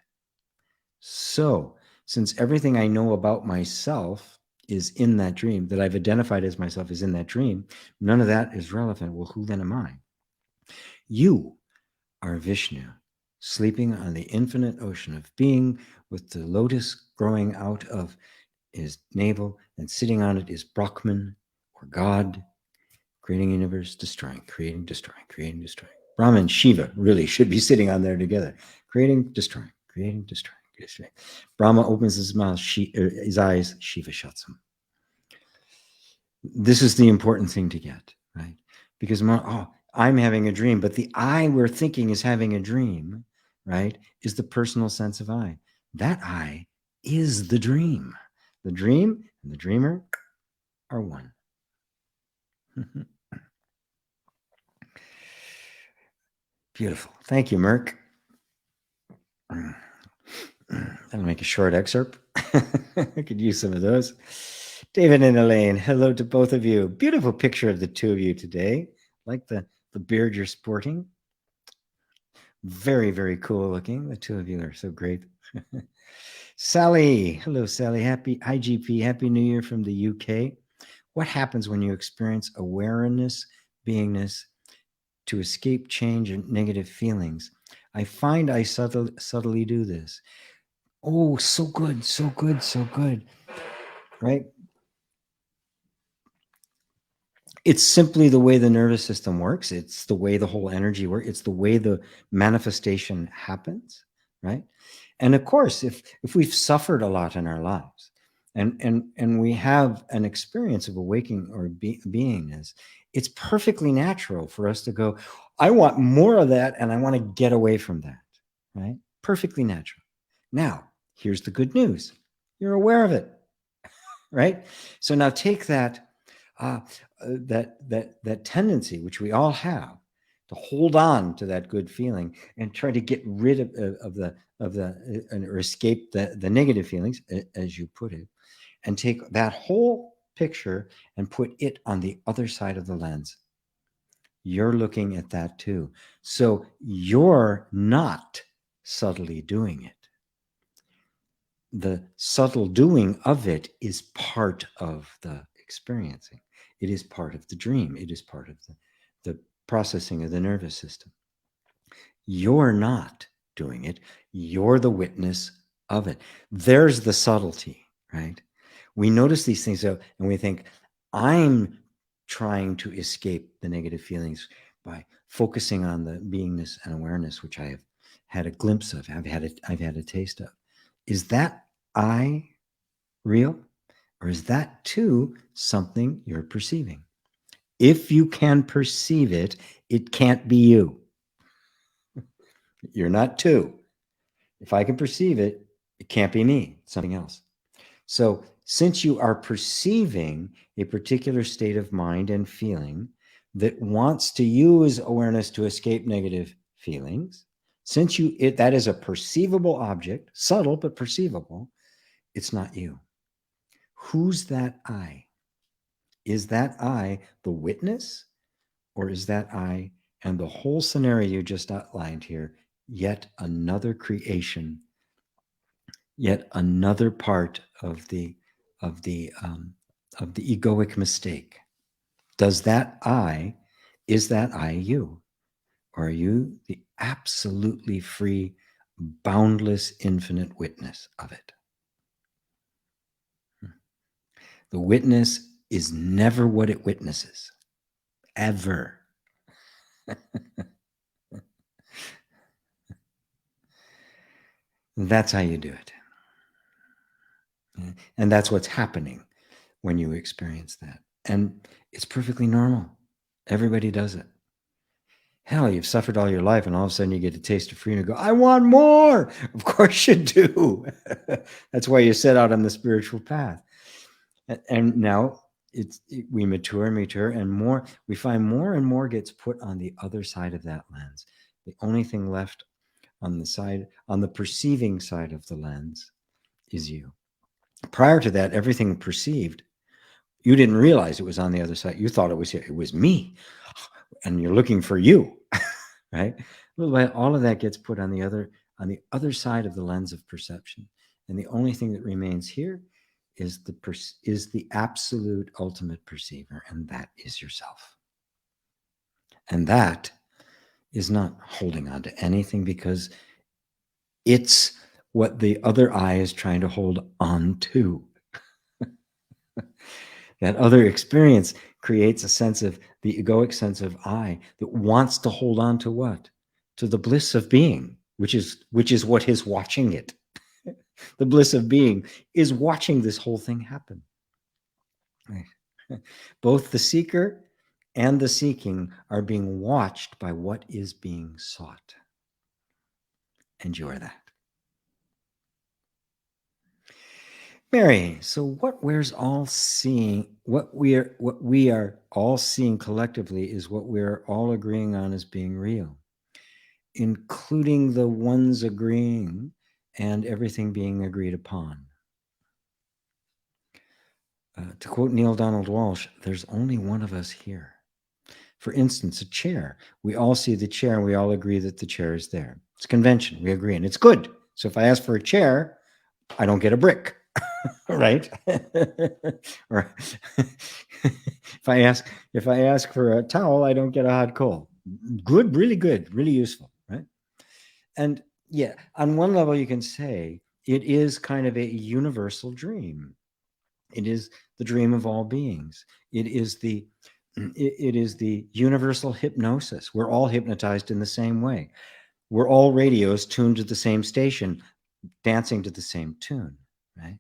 So, since everything I know about myself is in that dream, that I've identified as myself is in that dream, none of that is relevant. Well, who then am I? You are Vishnu, sleeping on the infinite ocean of being, with the lotus growing out of his navel, and sitting on it is Brahman, or God, creating universe, destroying, creating, destroying, creating, destroying. Brahma and Shiva really should be sitting on there together, creating, destroying, creating, destroying. Brahma opens his mouth, his eyes, Shiva shuts them. This is the important thing to get, right? Because I'm having a dream, but the I we're thinking is having a dream, right, is the personal sense of I. That I is the dream. The dream and the dreamer are one. Beautiful. Thank you, Merc. That'll make a short excerpt. I could use some of those. David and Elaine, hello to both of you. Beautiful picture of the two of you today. Like the beard you're sporting. Very, very cool looking. The two of you are so great. Sally, hello, Sally. Hi, GP. Happy New Year from the UK. What happens when you experience awareness, beingness, to escape change and negative feelings? I find I subtly do this. Oh, so good, so good, so good. Right? It's simply the way the nervous system works. It's the way the whole energy works. It's the way the manifestation happens, right? And of course, if we've suffered a lot in our lives, and we have an experience of awakening or beingness, it's perfectly natural for us to go, I want more of that, and I want to get away from that, right? Perfectly natural. Now, here's the good news. You're aware of it, right? So now take that that tendency, which we all have, to hold on to that good feeling and try to get rid of the or escape the negative feelings, as you put it, and take that whole picture and put it on the other side of the lens. You're looking at that too. So you're not subtly doing it. The subtle doing of it is part of the experiencing. It is part of the dream. It is part of the processing of the nervous system. You're not doing it. You're the witness of it. There's the subtlety, right? We notice these things and we think, I'm trying to escape the negative feelings by focusing on the beingness and awareness, which I have had a glimpse of. I've had a taste of. Is that I real? Or is that too something you're perceiving? If you can perceive it, it can't be you. You're not two. If I can perceive it, it can't be me, it's something else. So since you are perceiving a particular state of mind and feeling that wants to use awareness to escape negative feelings, since that is a perceivable object, subtle but perceivable, it's not you. Who's that I? Is that I the witness, or is that I and the whole scenario you just outlined here yet another creation, yet another part of the of the um, of the egoic mistake? Is that I you, or are you the absolutely free, boundless, infinite witness of it? The witness is never what it witnesses, ever. That's how you do it. And that's what's happening when you experience that. And it's perfectly normal. Everybody does it. Hell, you've suffered all your life, and all of a sudden you get a taste of freedom and go, I want more. Of course you do. That's why you set out on the spiritual path. And now we mature and mature, and more, we find more and more gets put on the other side of that lens. The only thing left on the perceiving side of the lens is you. Prior to that, everything perceived, you didn't realize it was on the other side. You thought it was me, and you're looking for you, right? Well, all of that gets put on the other side of the lens of perception, and the only thing that remains here is the absolute ultimate perceiver, and that is yourself. And that is not holding on to anything, because it's what the other I is trying to hold on to. That other experience creates a sense of the egoic sense of I that wants to hold on to what? To the bliss of being, which is what is watching it. The bliss of being is watching this whole thing happen. Right? Both the seeker and the seeking are being watched by what is being sought. And you are that. Mary, so what we are all seeing collectively is what we're all agreeing on as being real, including the ones agreeing and everything being agreed upon. To quote Neil Donald Walsh, there's only one of us here. For instance, a chair. We all see the chair and we all agree that the chair is there. It's convention. We agree, and it's good. So if I ask for a chair, I don't get a brick. Right? Or if I ask for a towel, I don't get a hot coal. Good, really useful, right? And yeah, on one level you can say it is kind of a universal dream. It is the dream of all beings. It is the universal hypnosis. We're all hypnotized in the same way. We're all radios tuned to the same station, dancing to the same tune, right?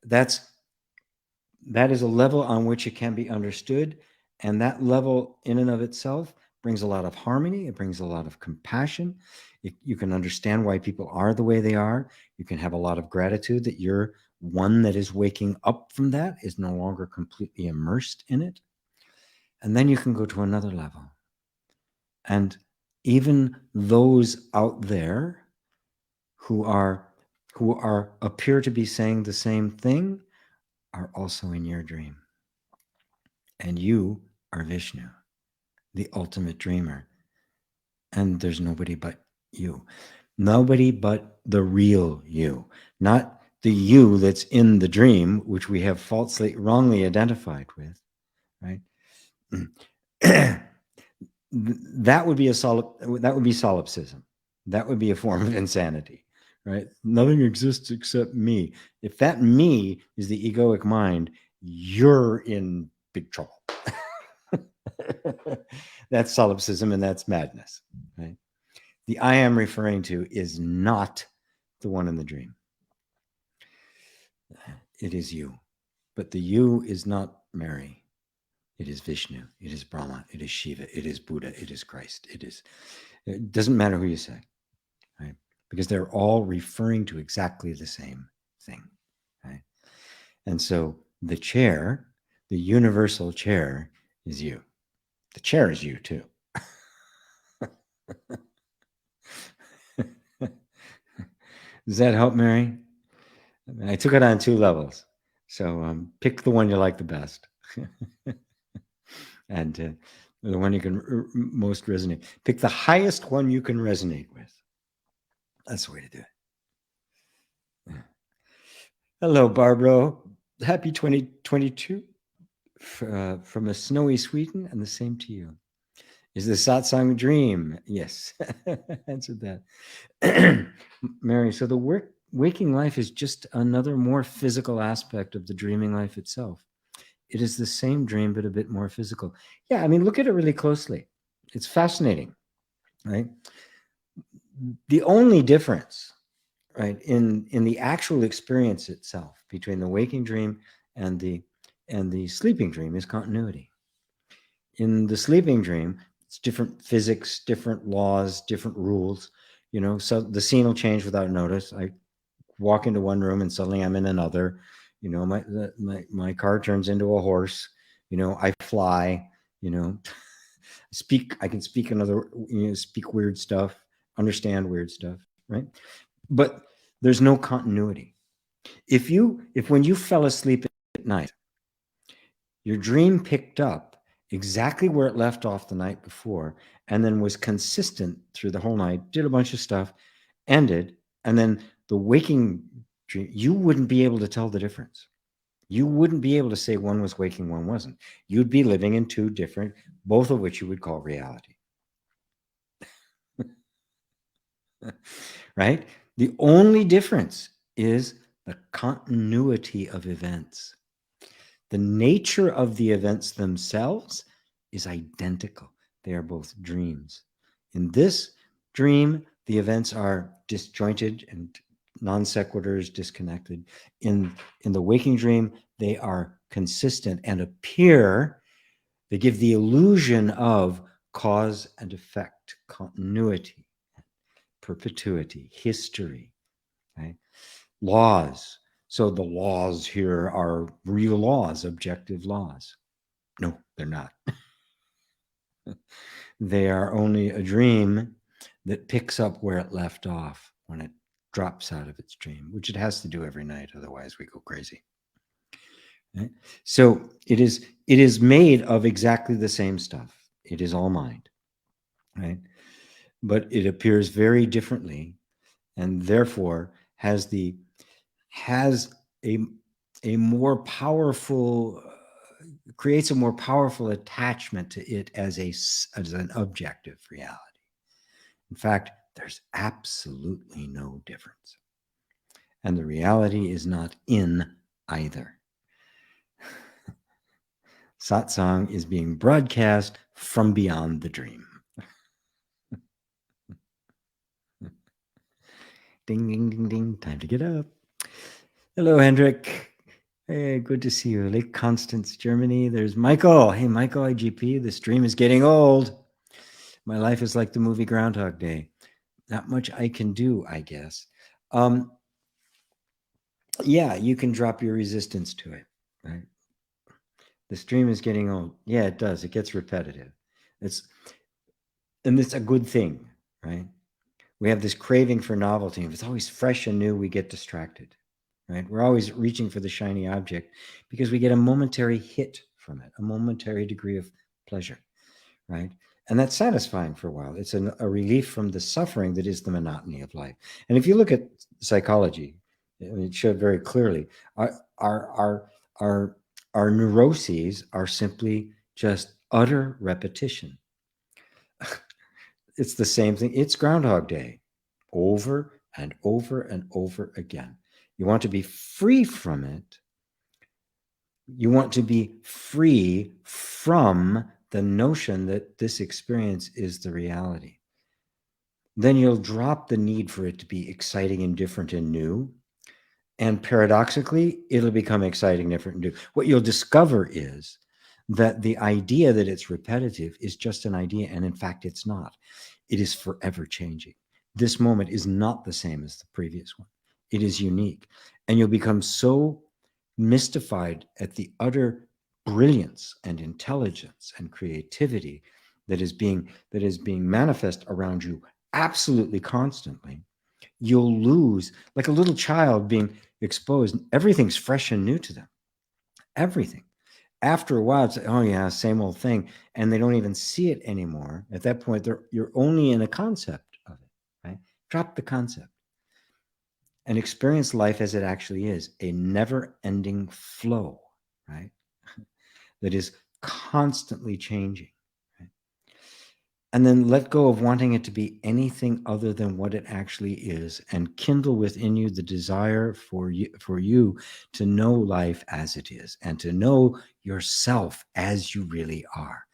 That is a level on which it can be understood, and that level in and of itself brings a lot of harmony. It brings a lot of compassion. You can understand why people are the way they are. You can have a lot of gratitude that you're one that is waking up from that, is no longer completely immersed in it. And then you can go to another level. And even those out there who appear to be saying the same thing are also in your dream. And you are Vishnu, the ultimate dreamer. And there's nobody but you. Nobody but the real you, not the you that's in the dream, which we have wrongly identified with, right? That would be solipsism. That would be a form of insanity, right? Nothing exists except me. If that me is the egoic mind, you're in big trouble. That's solipsism, and that's madness, right? The I am referring to is not the one in the dream. It is you. But the you is not Mary. It is Vishnu. It is Brahma. It is Shiva. It is Buddha. It is Christ. It doesn't matter who you say, right? Because they're all referring to exactly the same thing, right? And so the chair, the universal chair, is you. The chair is you too. Does that help, Mary? I mean, I took it on 2 levels. So pick the one you like the best. And the one you can most resonate. Pick the highest one you can resonate with. That's the way to do it. Yeah. Hello, Barbara. Happy 2022 from a snowy Sweden, and the same to you. Is the satsang a dream? Yes, answered that. Mary, so the waking life is just another more physical aspect of the dreaming life itself. It is the same dream, but a bit more physical. Yeah, I mean, look at it really closely. It's fascinating, right? The only difference, right, in the actual experience itself between the waking dream and the sleeping dream is continuity. In the sleeping dream, it's different physics, different laws, different rules, you know, so the scene will change without notice. I walk into one room and suddenly I'm in another. You know, my car turns into a horse. You know, I fly. You know, I can speak another. You know, speak weird stuff, understand weird stuff, right? But there's no continuity. If when you fell asleep at night, your dream picked up exactly where it left off the night before, and then was consistent through the whole night, did a bunch of stuff, ended, and then the waking dream, you wouldn't be able to tell the difference. You wouldn't be able to say one was waking, one wasn't. You'd be living in 2 different, both of which you would call reality. Right? The only difference is the continuity of events. The nature of the events themselves is identical. They are both dreams. In this dream, the events are disjointed and non sequiturs, disconnected. In the waking dream, they are consistent and appear, they give the illusion of cause and effect, continuity, perpetuity, history, right? Laws. So the laws here are real laws, objective laws. No, they're not. They are only a dream that picks up where it left off when it drops out of its dream, which it has to do every night, otherwise we go crazy. Right? So it is made of exactly the same stuff. It is all mind, right? But it appears very differently, and therefore has a more powerful, creates a more powerful attachment to it as an objective reality. In fact, there's absolutely no difference. And the reality is not in either. Satsang is being broadcast from beyond the dream. Ding, ding, ding, ding. Time to get up. Hello, Hendrik. Hey, good to see you. Lake Constance, Germany. There's Michael. Hey, Michael, IGP. The stream is getting old. My life is like the movie Groundhog Day. Not much I can do, I guess. Yeah, you can drop your resistance to it, right? The stream is getting old. Yeah, it does. It gets repetitive. And it's a good thing, right? We have this craving for novelty. If it's always fresh and new, we get distracted, right? We're always reaching for the shiny object because we get a momentary hit from it, a momentary degree of pleasure, right? And that's satisfying for a while. It's a relief from the suffering that is the monotony of life. And if you look at psychology, it showed very clearly our neuroses are simply just utter repetition. It's the same thing. It's Groundhog Day over and over and over again. You want to be free from it. You want to be free from the notion that this experience is the reality. Then you'll drop the need for it to be exciting and different and new. And paradoxically, it'll become exciting, different, and new. What you'll discover is that the idea that it's repetitive is just an idea. And in fact, it's not. It is forever changing. This moment is not the same as the previous one. It is unique. And you'll become so mystified at the utter brilliance and intelligence and creativity that is being manifest around you absolutely constantly, you'll lose, like a little child being exposed. Everything's fresh and new to them. Everything. After a while, it's like, oh yeah, same old thing, and they don't even see it anymore. At that point, you're only in a concept of it, right? Drop the concept and experience life as it actually is, a never-ending flow, right? That is constantly changing. Right? And then let go of wanting it to be anything other than what it actually is, and kindle within you the desire for you to know life as it is, and to know yourself as you really are.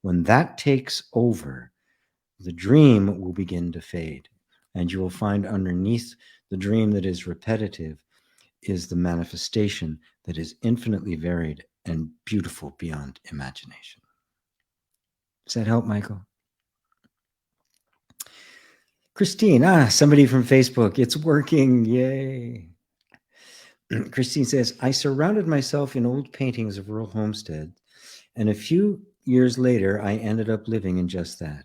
When that takes over, the dream will begin to fade, and you will find underneath the dream that is repetitive is the manifestation that is infinitely varied and beautiful beyond imagination. Does that help, Michael? Christine, somebody from Facebook. It's working. Yay. Christine says, I surrounded myself in old paintings of rural homestead, and a few years later, I ended up living in just that.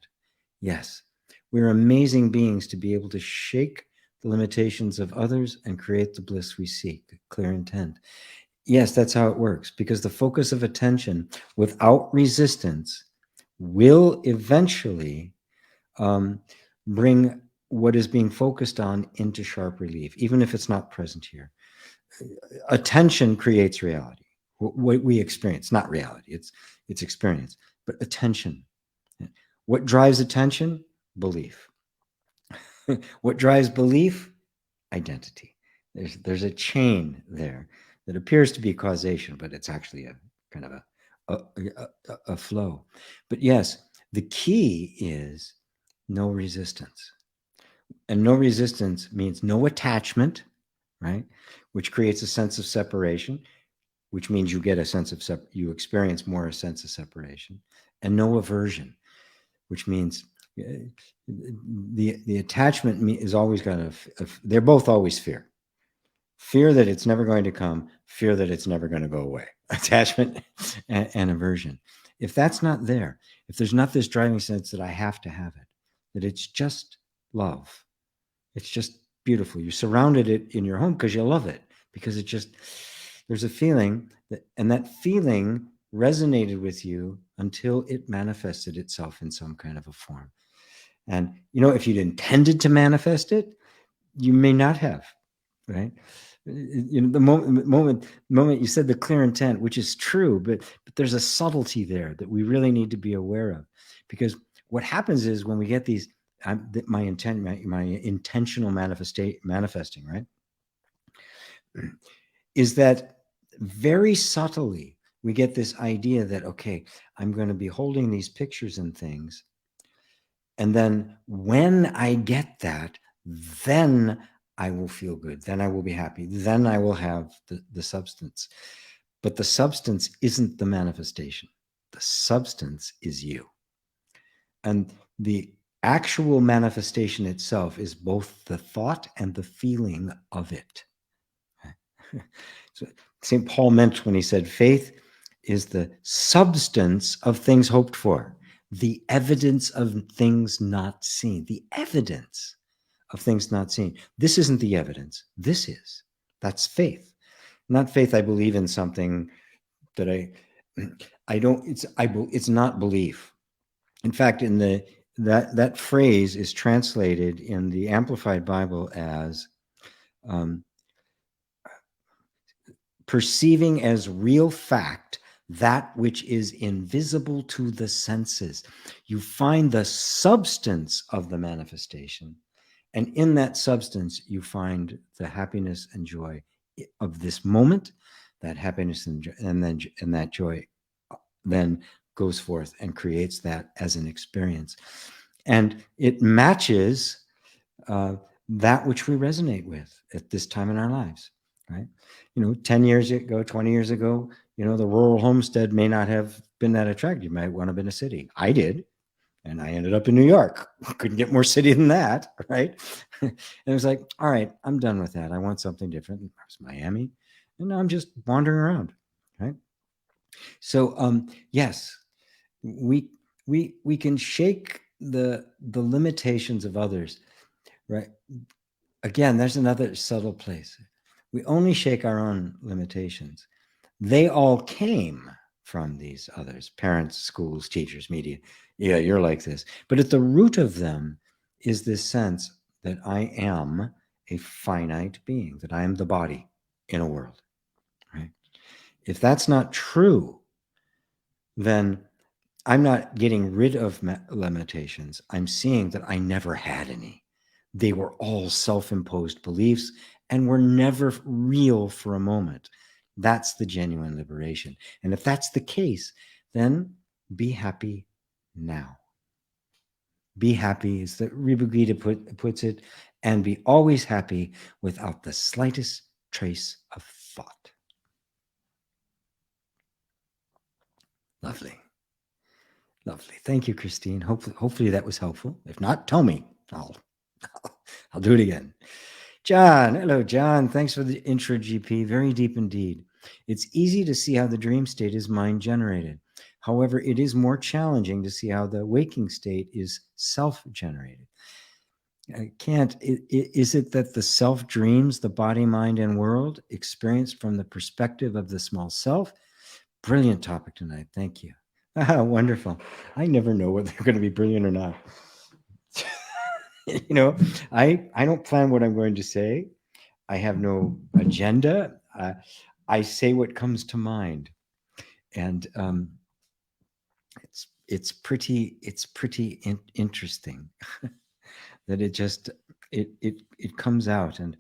Yes, we're amazing beings to be able to shake the limitations of others and create the bliss we seek. Clear intent. Yes, that's how it works, because the focus of attention without resistance will eventually bring what is being focused on into sharp relief, even if it's not present here. Attention creates reality. What we experience, not reality, it's experience, but attention. What drives attention? Belief. What drives belief? Identity. There's a chain there that appears to be causation, but it's actually a kind of a flow. But yes, the key is no resistance. And no resistance means no attachment, right? Which creates a sense of separation, which means you get a sense of you experience more a sense of separation, and no aversion, which means the attachment is always got they're both always fear. Fear that it's never going to come, fear that it's never going to go away. Attachment and aversion. If that's not there, if there's not this driving sense that I have to have it, that it's just love, it's just beautiful. You surrounded it in your home because you love it, because it just, there's a feeling that, and that feeling resonated with you until it manifested itself in some kind of a form. And, you know, if you'd intended to manifest it, you may not have, right? You know, the moment you said the clear intent, which is true, but there's a subtlety there that we really need to be aware of, because what happens is when we get these, my intentional manifesting, right, is that very subtly we get this idea that, okay, I'm going to be holding these pictures and things, and then when I get that, then I will feel good. Then I will be happy. Then I will have the substance. But the substance isn't the manifestation. The substance is you. And the actual manifestation itself is both the thought and the feeling of it. So St. Paul meant when he said faith is the substance of things hoped for, the evidence of things not seen, the evidence of things not seen. This isn't the evidence. This is. That's faith. Not faith, I believe in something that I don't, it's not belief. In fact, in that phrase is translated in the Amplified Bible as perceiving as real fact that which is invisible to the senses. You find the substance of the manifestation, and in that substance, you find the happiness and joy of this moment. That happiness and that joy then goes forth and creates that as an experience, and it matches that which we resonate with at this time in our lives, right? You know, 10 years ago, 20 years ago, you know, the rural homestead may not have been that attractive. You might want to have been a city. I did. And I ended up in New York. Couldn't get more city than that, right? And it was like, all right, I'm done with that. I want something different. It was Miami, and now I'm just wandering around, right? So, yes, we we can shake the limitations of others, right? Again, there's another subtle place. We only shake our own limitations. They all came from these others: parents, schools, teachers, media. Yeah, you're like this. But at the root of them is this sense that I am a finite being, that I am the body in a world, right? If that's not true, then I'm not getting rid of limitations. I'm seeing that I never had any. They were all self-imposed beliefs and were never real for a moment. That's the genuine liberation. And if that's the case, then be happy now. Be happy, as the Ribugita puts it, and be always happy without the slightest trace of thought. Lovely. Lovely. Thank you, Christine. Hopefully that was helpful. If not, tell me. I'll do it again. John, hello, John. Thanks for the intro, GP. Very deep indeed. It's easy to see how the dream state is mind generated. However, it is more challenging to see how the waking state is self generated. I can't. Is it that the self dreams the body, mind, and world experienced from the perspective of the small self? Brilliant topic tonight. Thank you. Wonderful. I never know whether they're going to be brilliant or not. You know, I don't plan what I'm going to say. I have no agenda. I say what comes to mind, and it's pretty interesting that it comes out, and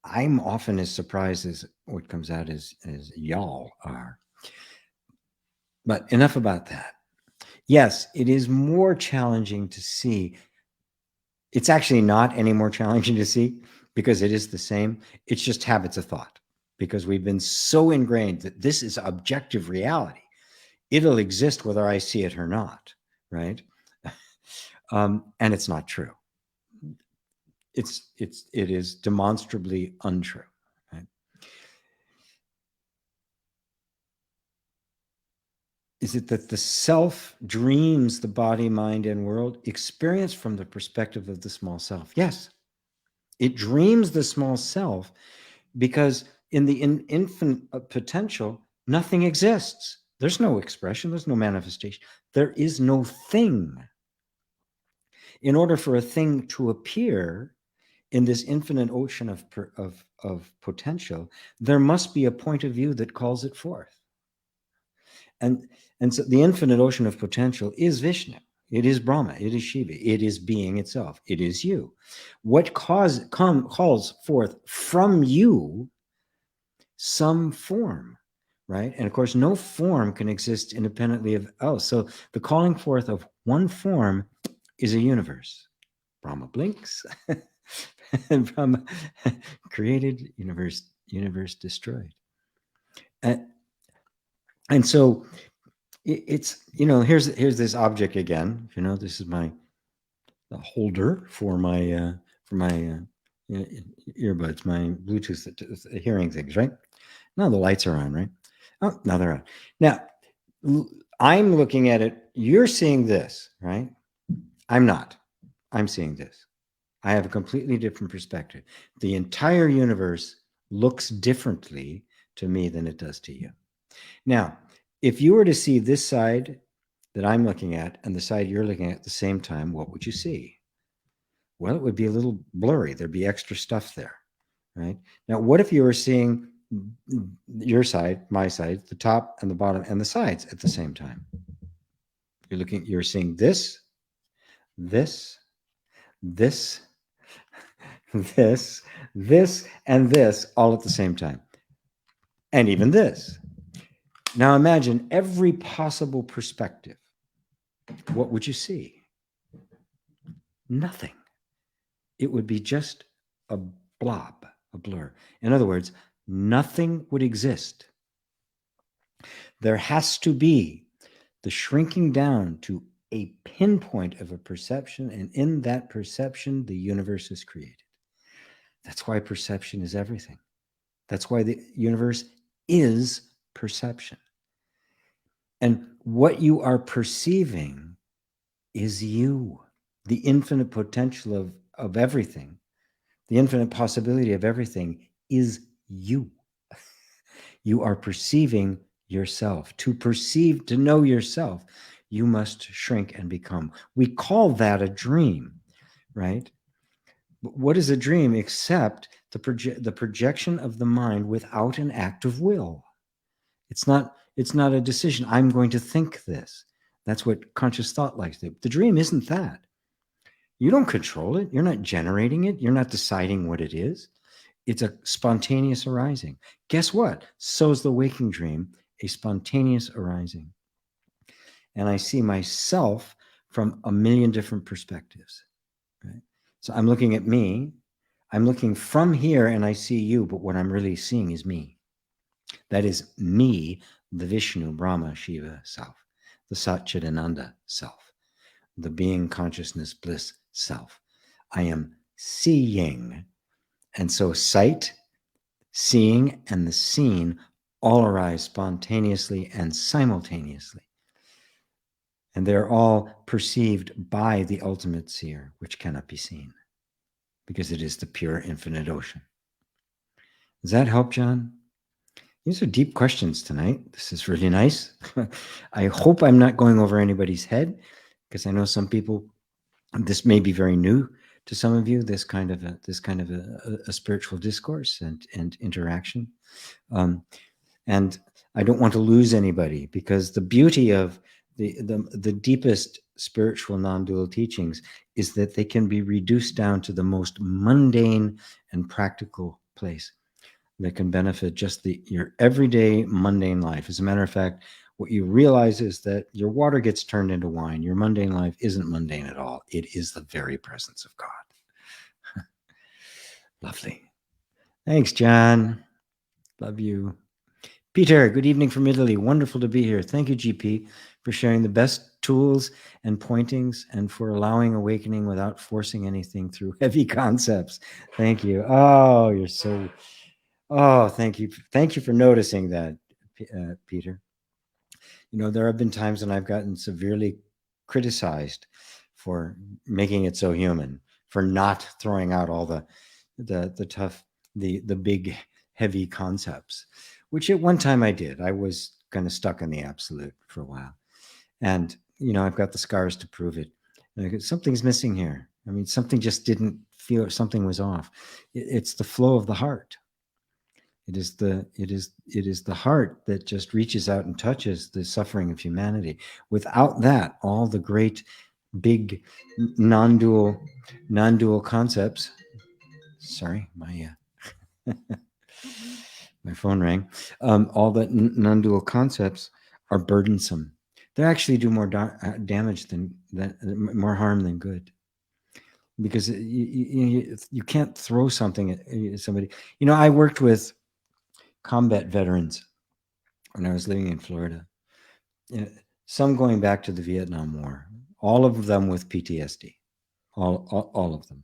I'm often as surprised as what comes out as y'all are. But enough about that. Yes, it is more challenging to see. It's actually not any more challenging to see because it is the same. It's just habits of thought, because we've been so ingrained that this is objective reality. It'll exist whether I see it or not, right? And it's not true. It is demonstrably untrue. Right? Is it that the self dreams the body, mind, and world experienced from the perspective of the small self? Yes, it dreams the small self because in the infinite potential, nothing exists. There's no expression, there's no manifestation, there is no thing. In order for a thing to appear in this infinite ocean of potential, there must be a point of view that calls it forth. And so the infinite ocean of potential is Vishnu. It is Brahma. It is Shiva. It is being itself. It is you. What calls forth from you some form, right? And of course, no form can exist independently of else. So the calling forth of one form is a universe. Brahma blinks, and Brahma created, universe destroyed. And so it's, here's this object again. This is my holder for my earbuds, my Bluetooth hearing things, right? Now the lights are on, right? Oh, now they're on. Now I'm looking at it. You're seeing this, right? I'm not. I'm seeing this. I have a completely different perspective. The entire universe looks differently to me than it does to you. Now, if you were to see this side that I'm looking at and the side you're looking at the same time, what would you see? Well, it would be a little blurry. There'd be extra stuff there, right? Now, what if you were seeing your side, my side, the top and the bottom and the sides at the same time? You're seeing this, this, this, this, and this all at the same time. And even this. Now imagine every possible perspective. What would you see? Nothing. It would be just a blob, a blur. In other words, nothing would exist. There has to be the shrinking down to a pinpoint of a perception, and in that perception, the universe is created. That's why perception is everything. That's why the universe is perception. And what you are perceiving is you, the infinite potential of everything, the infinite possibility of everything is you. You are perceiving yourself. To perceive, to know yourself, you must shrink and become. We call that a dream, right? But what is a dream except the projection of the mind without an act of will? It's not a decision. I'm going to think this. That's what conscious thought likes to do. The dream isn't that. You don't control it. You're not generating it. You're not deciding what it is. It's a spontaneous arising. Guess what? So is the waking dream, a spontaneous arising. And I see myself from a million different perspectives. Right? So I'm looking at me. I'm looking from here and I see you, but what I'm really seeing is me. That is me, the Vishnu, Brahma, Shiva self, the Satchidananda self, the being, consciousness, bliss self. I am seeing. And so sight, seeing, and the seen all arise spontaneously and simultaneously. And they're all perceived by the ultimate seer, which cannot be seen because it is the pure infinite ocean. Does that help, John? These are deep questions tonight. This is really nice. I hope I'm not going over anybody's head because I know some people, this may be very new to some of you, this kind of a spiritual discourse and interaction. And I don't want to lose anybody because the beauty of the deepest spiritual non-dual teachings is that they can be reduced down to the most mundane and practical place that can benefit just your everyday mundane life. As a matter of fact, what you realize is that your water gets turned into wine. Your mundane life isn't mundane at all. It is the very presence of God. Lovely. Thanks, John. Love you. Peter, good evening from Italy. Wonderful to be here. Thank you, GP, for sharing the best tools and pointings and for allowing awakening without forcing anything through heavy concepts. Thank you. Oh, you're so... Oh, thank you. Thank you for noticing that, Peter. You know, there have been times when I've gotten severely criticized for making it so human, for not throwing out all the tough, the big, heavy concepts, which at one time I did. I was kind of stuck in the absolute for a while. And, you know, I've got the scars to prove it. And something's missing here. I mean, something just didn't feel, something was off. It's the flow of the heart. It is the heart that just reaches out and touches the suffering of humanity. Without that, all the great big non-dual concepts. Sorry, my my phone rang. All the non-dual concepts are burdensome. They actually do more damage than more harm than good. Because you can't throw something at somebody. You know, I worked with combat veterans when I was living in Florida. Some going back to the Vietnam War, all of them with PTSD, all of them.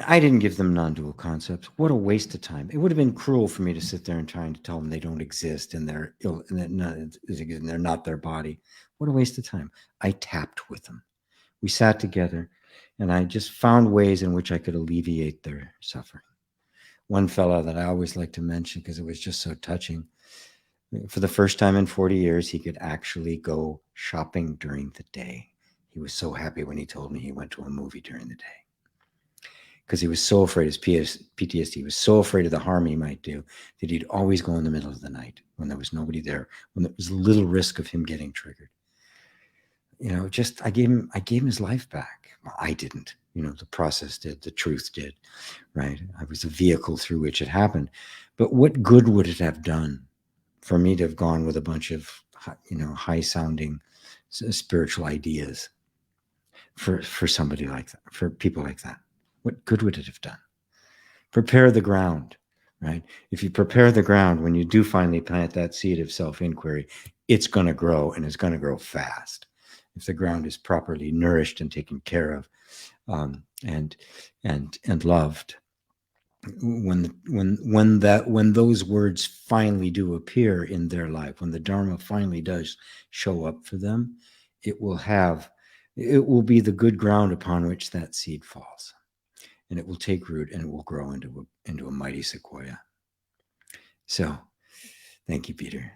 I didn't give them non-dual concepts. What a waste of time. It would have been cruel for me to sit there and try to tell them they don't exist and they're ill and they're not their body. What a waste of time. I tapped with them. We sat together and I just found ways in which I could alleviate their suffering. One fellow that I always like to mention because it was just so touching. For the first time in 40 years, he could actually go shopping during the day. He was so happy when he told me he went to a movie during the day because he was so afraid of his PTSD. He was so afraid of the harm he might do that he'd always go in the middle of the night when there was nobody there, when there was little risk of him getting triggered. You know, just I gave him his life back. Well, I didn't. You know, the process did, the truth did, right? I was a vehicle through which it happened. But what good would it have done for me to have gone with a bunch of, you know, high-sounding spiritual ideas for somebody like that, for people like that? What good would it have done? Prepare the ground, right? If you prepare the ground, when you do finally plant that seed of self-inquiry, it's going to grow, and it's going to grow fast if the ground is properly nourished and taken care of, and loved. When those words finally do appear in their life, when the Dharma finally does show up for them, it will be the good ground upon which that seed falls, and it will take root, and it will grow into a mighty sequoia. So, thank you, Peter.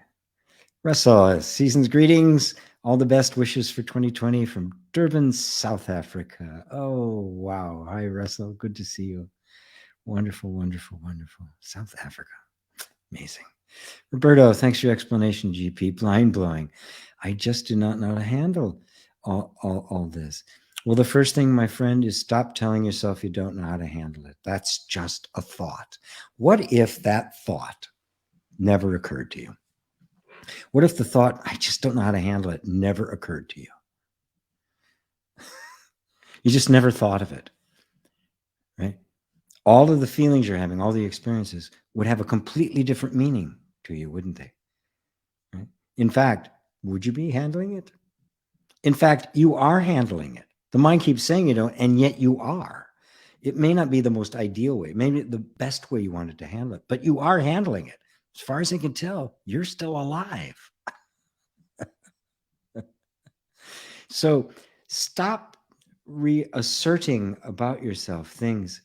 Russell, season's greetings. All the best wishes for 2020 from Durban, South Africa. Oh, wow. Hi, Russell. Good to see you. Wonderful, wonderful, wonderful. South Africa. Amazing. Roberto, thanks for your explanation, GP. Blind blowing. I just do not know how to handle all this. Well, the first thing, my friend, is stop telling yourself you don't know how to handle it. That's just a thought. What if that thought never occurred to you? What if the thought, I just don't know how to handle it, never occurred to you? You just never thought of it, right? All of the feelings you're having, all the experiences would have a completely different meaning to you, wouldn't they? Right? In fact, would you be handling it? In fact, you are handling it. The mind keeps saying you don't, and yet you are. It may not be the most ideal way, maybe the best way you wanted to handle it, but you are handling it. As far as I can tell, you're still alive. So stop reasserting about yourself things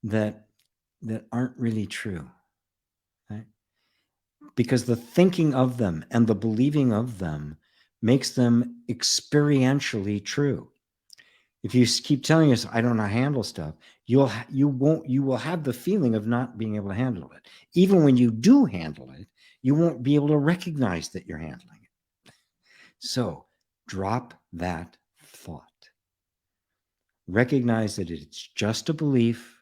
that aren't really true, right? Because the thinking of them and the believing of them makes them experientially true. If you keep telling yourself, I don't know how to handle stuff, you will have the feeling of not being able to handle it. Even when you do handle it, you won't be able to recognize that you're handling it. So drop that thought. Recognize that it's just a belief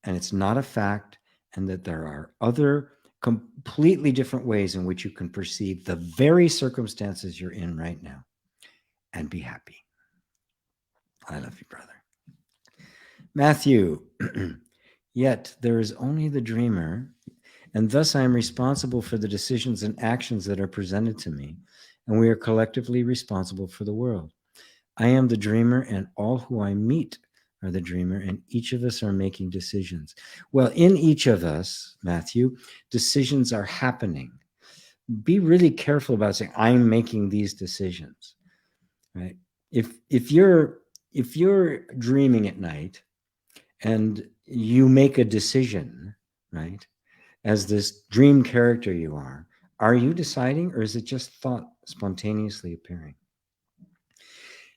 and it's not a fact, and that there are other completely different ways in which you can perceive the very circumstances you're in right now, and be happy. I love you, brother. Matthew, yet there is only the dreamer, and thus I am responsible for the decisions and actions that are presented to me, and we are collectively responsible for the world. I am the dreamer, and all who I meet are the dreamer, and each of us are making decisions. Well, in each of us, Matthew, decisions are happening. Be really careful about saying, I'm making these decisions, right? If you're dreaming at night and you make a decision, right, as this dream character you are you deciding, or is it just thought spontaneously appearing?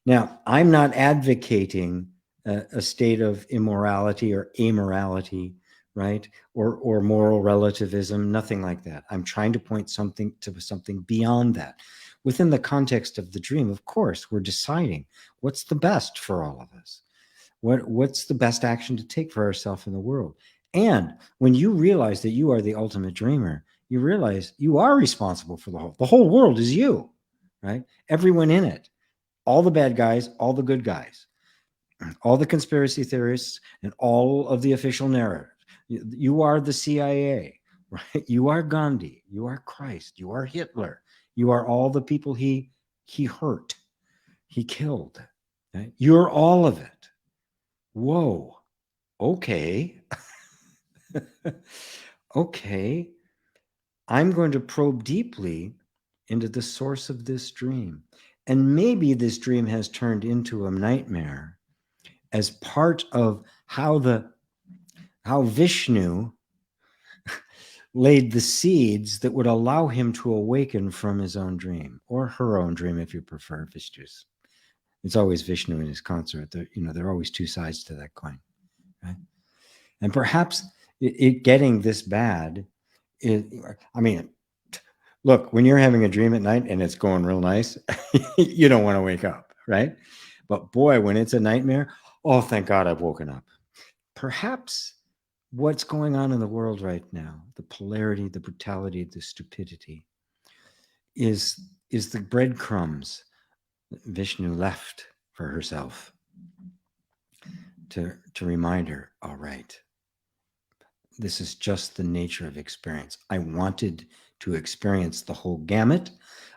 Now, I'm not advocating a state of immorality or amorality, right? Or moral relativism, nothing like that. I'm trying to point to something beyond that. Within the context of the dream, of course, we're deciding what's the best for all of us. What's the best action to take for ourselves in the world? And when you realize that you are the ultimate dreamer, you realize you are responsible for the whole world is you, right? Everyone in it. All the bad guys, all the good guys, all the conspiracy theorists, and all of the official narrative. You are the CIA, right? You are Gandhi. You are Christ. You are Hitler. You are all the people he hurt, he killed. Right? You're all of it. Whoa. Okay. Okay. I'm going to probe deeply into the source of this dream. And maybe this dream has turned into a nightmare as part of how Vishnu laid the seeds that would allow him to awaken from his own dream, or her own dream, if you prefer. Vishnu's. It's always Vishnu and his consort. There are always two sides to that coin, right? And perhaps it getting this bad, look, when you're having a dream at night and it's going real nice, you don't want to wake up, right? But boy, when it's a nightmare, oh, thank God I've woken up. Perhaps what's going on in the world right now, the polarity, the brutality, the stupidity, is the breadcrumbs that Vishnu left for herself to remind her, all right, this is just the nature of experience. I wanted to experience the whole gamut.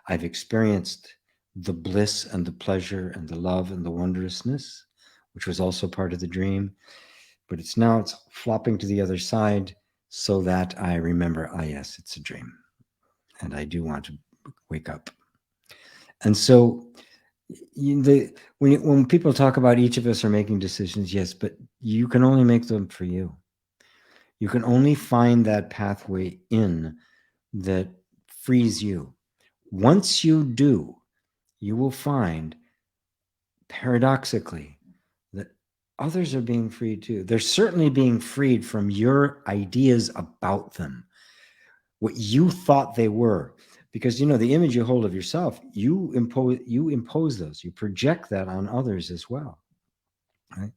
I've experienced the bliss and the pleasure and the love and the wondrousness, which was also part of the dream. But it's flopping to the other side so that I remember, yes, it's a dream. And I do want to wake up. And so when people talk about each of us are making decisions, yes, but you can only make them for you. You can only find that pathway in that frees you. Once you do, you will find, paradoxically, that others are being freed too. They're certainly being freed from your ideas about them, what you thought they were. Because the image you hold of yourself, you impose those, you project that on others as well. Right?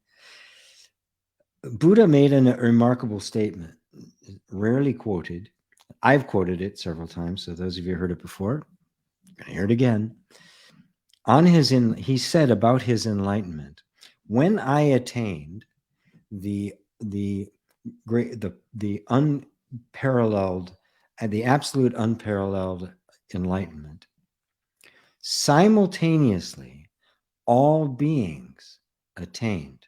Buddha made a remarkable statement, rarely quoted. I've quoted it several times, so those of you who heard it before, you're going to hear it again. He said about his enlightenment, when I attained the unparalleled and the absolute unparalleled enlightenment, simultaneously all beings attained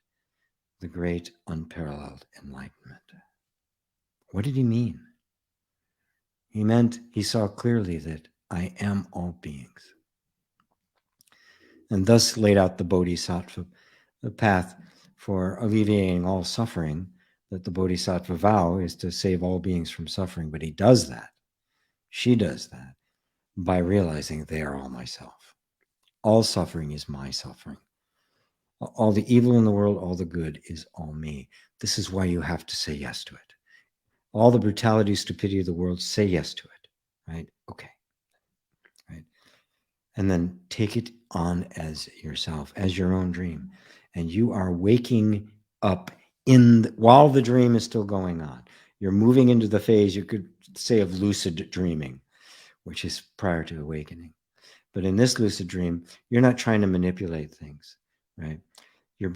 the great unparalleled enlightenment. What did he mean? He meant he saw clearly that I am all beings, and thus laid out the bodhisattva path for alleviating all suffering, that the bodhisattva vow is to save all beings from suffering. But he does that, she does that, by realizing they are all myself. All suffering is my suffering. All the evil in the world, all the good is all me. This is why you have to say yes to it. All the brutality, stupidity of the world, say yes to it, right? Okay. Right. And then take it on as yourself, as your own dream. And you are waking up while the dream is still going on. You're moving into the phase, you could say, of lucid dreaming, which is prior to awakening. But in this lucid dream, you're not trying to manipulate things, right? You're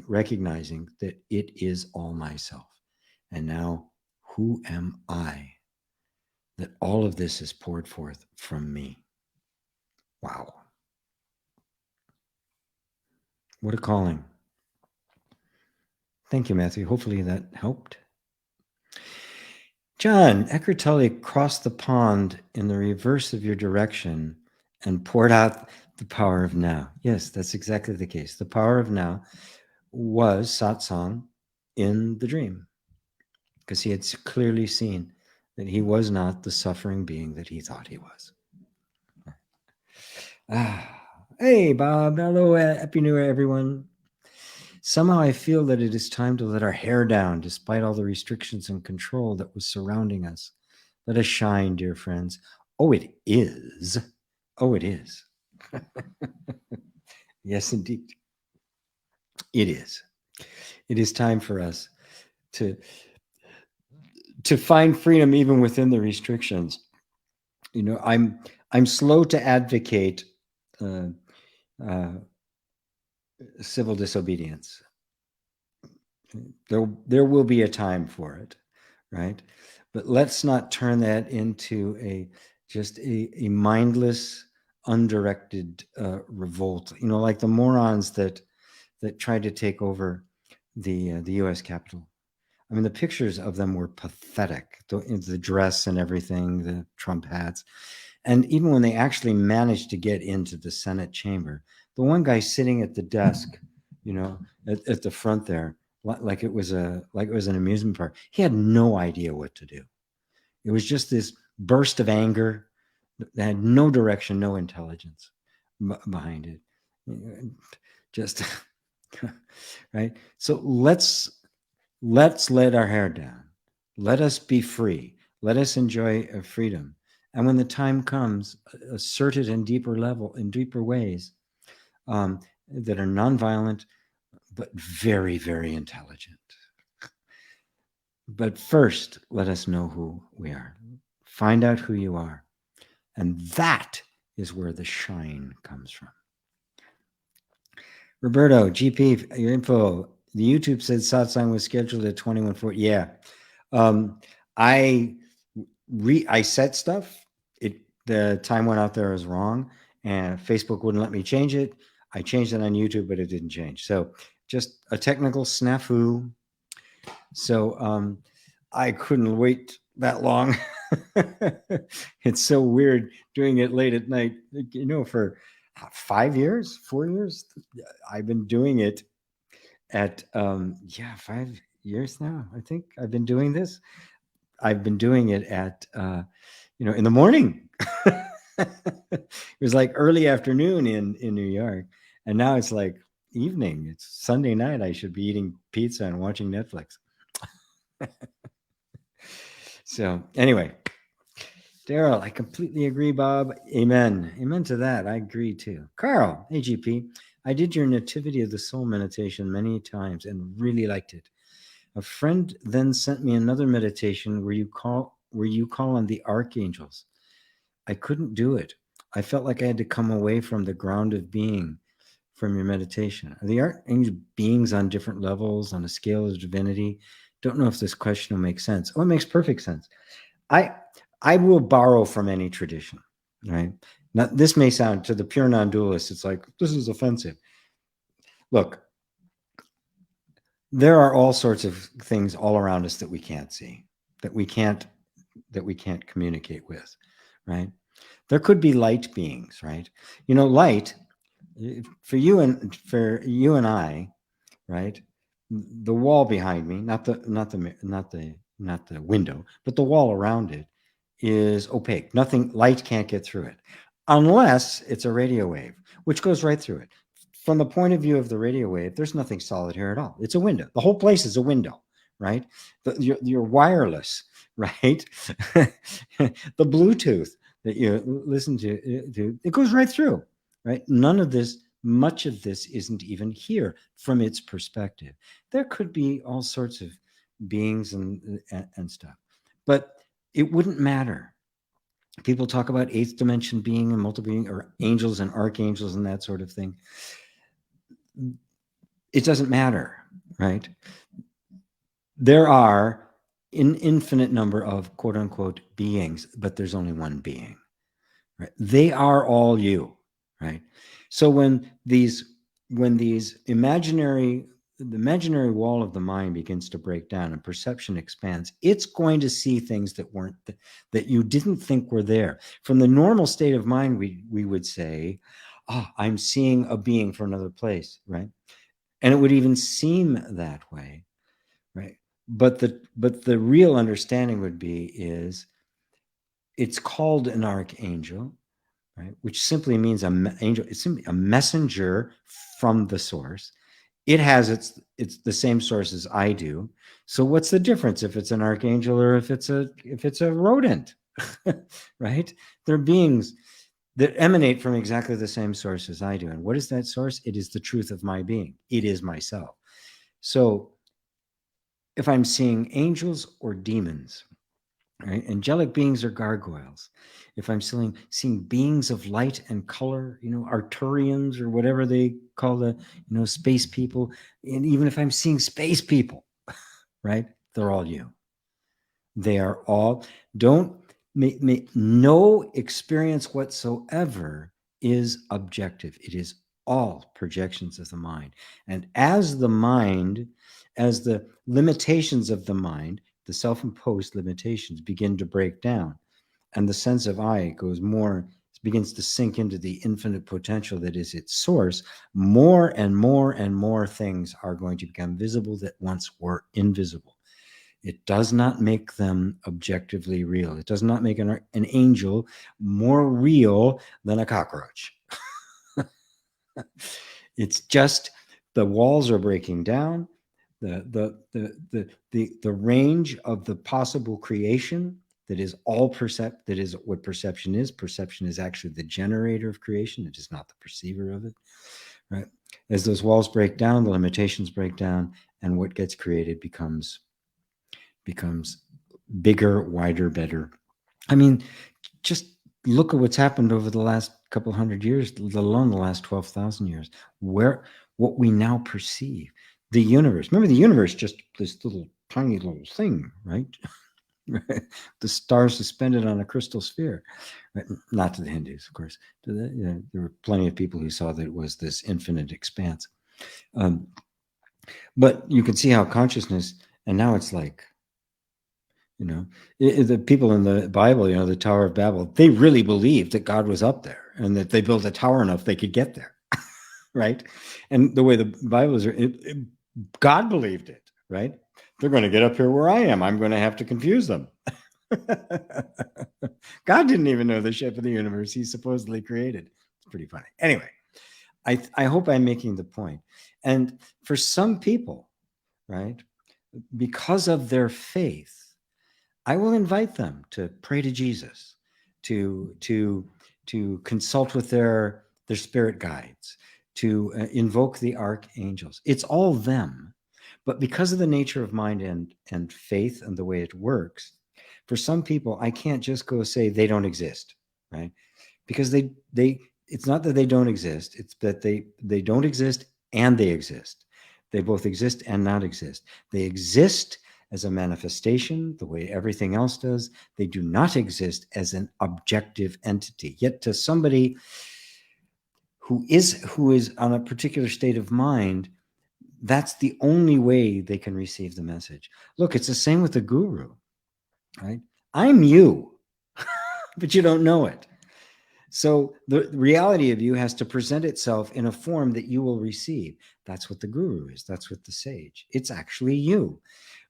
recognizing that it is all myself. And now, who am I that all of this is poured forth from me? Wow. What a calling. Thank you, Matthew. Hopefully that helped. John, Eckhart Tolle crossed the pond in the reverse of your direction and poured out the power of now. Yes, that's exactly the case. The power of now was satsang in the dream, because he had clearly seen that he was not the suffering being that he thought he was. Hey, Bob. Hello. Happy New Year, everyone. Somehow I feel that it is time to let our hair down, despite all the restrictions and control that was surrounding us. Let us shine, dear friends. Oh, it is. Oh, it is. Yes, indeed. It is. It is time for us to find freedom even within the restrictions. I'm slow to advocate civil disobedience. There will be a time for it, right? But let's not turn that into just a mindless, undirected revolt. Like the morons that tried to take over the U.S. Capitol. I mean, the pictures of them were pathetic. The dress and everything, the Trump hats. And even when they actually managed to get into the Senate chamber, the one guy sitting at the desk, at the front there, like it was an amusement park, he had no idea what to do. It was just this burst of anger that had no direction, no intelligence behind it. Just right. So let's let our hair down. Let us be free. Let us enjoy freedom. And when the time comes, assert it in deeper ways that are nonviolent, but very, very intelligent. But first, let us know who we are. Find out who you are. And that is where the shine comes from. Roberto, GP, your info. The YouTube said Satsang was scheduled at 21:40. Yeah. I I set stuff. The time went out there as wrong, and Facebook wouldn't let me change it. I changed it on YouTube, but it didn't change. So just a technical snafu. So I couldn't wait that long. It's so weird doing it late at night. For 5 years, 4 years, I've been doing it at 5 years now. I think I've been doing this. I've been doing it at in the morning. It was like early afternoon in New York, and now it's like evening. It's Sunday night. I should be eating pizza and watching Netflix. So anyway, Daryl, I completely agree, Bob. Amen. Amen to that. I agree too. Carl, hey GP, I did your Nativity of the Soul meditation many times and really liked it. A friend then sent me another meditation where you call on the archangels. I couldn't do it. I felt like I had to come away from the ground of being from your meditation. Are the archangel beings on different levels on a scale of divinity? Don't know if this question will make sense. Oh, it makes perfect sense. I will borrow from any tradition, right? Now, this may sound to the pure non-dualist, it's like, this is offensive. Look, there are all sorts of things all around us that we can't see, that we can't communicate with, right? There could be light beings, right? Light for you and I, right? The wall behind me, not the window, but the wall around it is opaque. Light can't get through it unless it's a radio wave, which goes right through it. From the point of view of the radio wave, there's nothing solid here at all. It's a window. The whole place is a window, right? You're wireless, right? The Bluetooth that you listen to, it goes right through, right? Much of this isn't even here from its perspective. There could be all sorts of beings and stuff, but it wouldn't matter. People talk about eighth dimension being and multiple being, or angels and archangels and that sort of thing. It doesn't matter, right? There are an infinite number of quote unquote beings, but there's only one being, right? They are all you, right? So when the imaginary wall of the mind begins to break down and perception expands, it's going to see things that you didn't think were there. From the normal state of mind, we would say, oh, I'm seeing a being from another place, right? And it would even seem that way, right? But the real understanding would be it's called an archangel, right? Which simply means angel. It's simply a messenger from the source. It has it's the same source as I do. So what's the difference if it's an archangel or if it's a rodent, right? They're beings that emanate from exactly the same source as I do. And what is that source? It is the truth of my being. It is myself. So if I'm seeing angels or demons, right? Angelic beings or gargoyles. If I'm seeing beings of light and color, Arturians or whatever they call the, space people, and even if I'm seeing space people, right? They're all you. They are all, don't make no experience whatsoever is objective. It is all projections of the mind. And as the limitations of the mind, the self-imposed limitations begin to break down, and the sense of I begins to sink into the infinite potential that is its source, more and more and more things are going to become visible that once were invisible. It does not make them objectively real. It does not make an angel more real than a cockroach. It's just the walls are breaking down. The range of the possible creation that is all that is what perception is. Perception is actually the generator of creation. It is not the perceiver of it, right? As those walls break down, the limitations break down, and what gets created becomes bigger, wider, better. I mean, just look at what's happened over the last couple hundred years, let alone the last 12,000 years, what we now perceive. The universe, remember the universe, just this little tiny little thing, right? The star suspended on a crystal sphere. Right? Not to the Hindus, of course. There were plenty of people who saw that it was this infinite expanse. But you can see how consciousness, and now it's like, the people in the Bible, the Tower of Babel, they really believed that God was up there and that they built a tower enough they could get there, right? And the way the Bible is, God believed it, right? They're going to get up here where I am. I'm going to have to confuse them. God didn't even know the shape of the universe he supposedly created. It's pretty funny. Anyway, I hope I'm making the point. And for some people, right, because of their faith, I will invite them to pray to Jesus, to consult with their spirit guides, to invoke the archangels. It's all them. But because of the nature of mind and faith and the way it works, for some people, I can't just go say they don't exist, right? Because they it's not that they don't exist, it's that they don't exist and they exist. They both exist and not exist. They exist as a manifestation, the way everything else does. They do not exist as an objective entity. Yet to somebody who is on a particular state of mind, that's the only way they can receive the message. Look, it's the same with the guru, right? I'm you, but you don't know it. So the reality of you has to present itself in a form that you will receive. That's what the guru is. That's what the sage. It's actually you.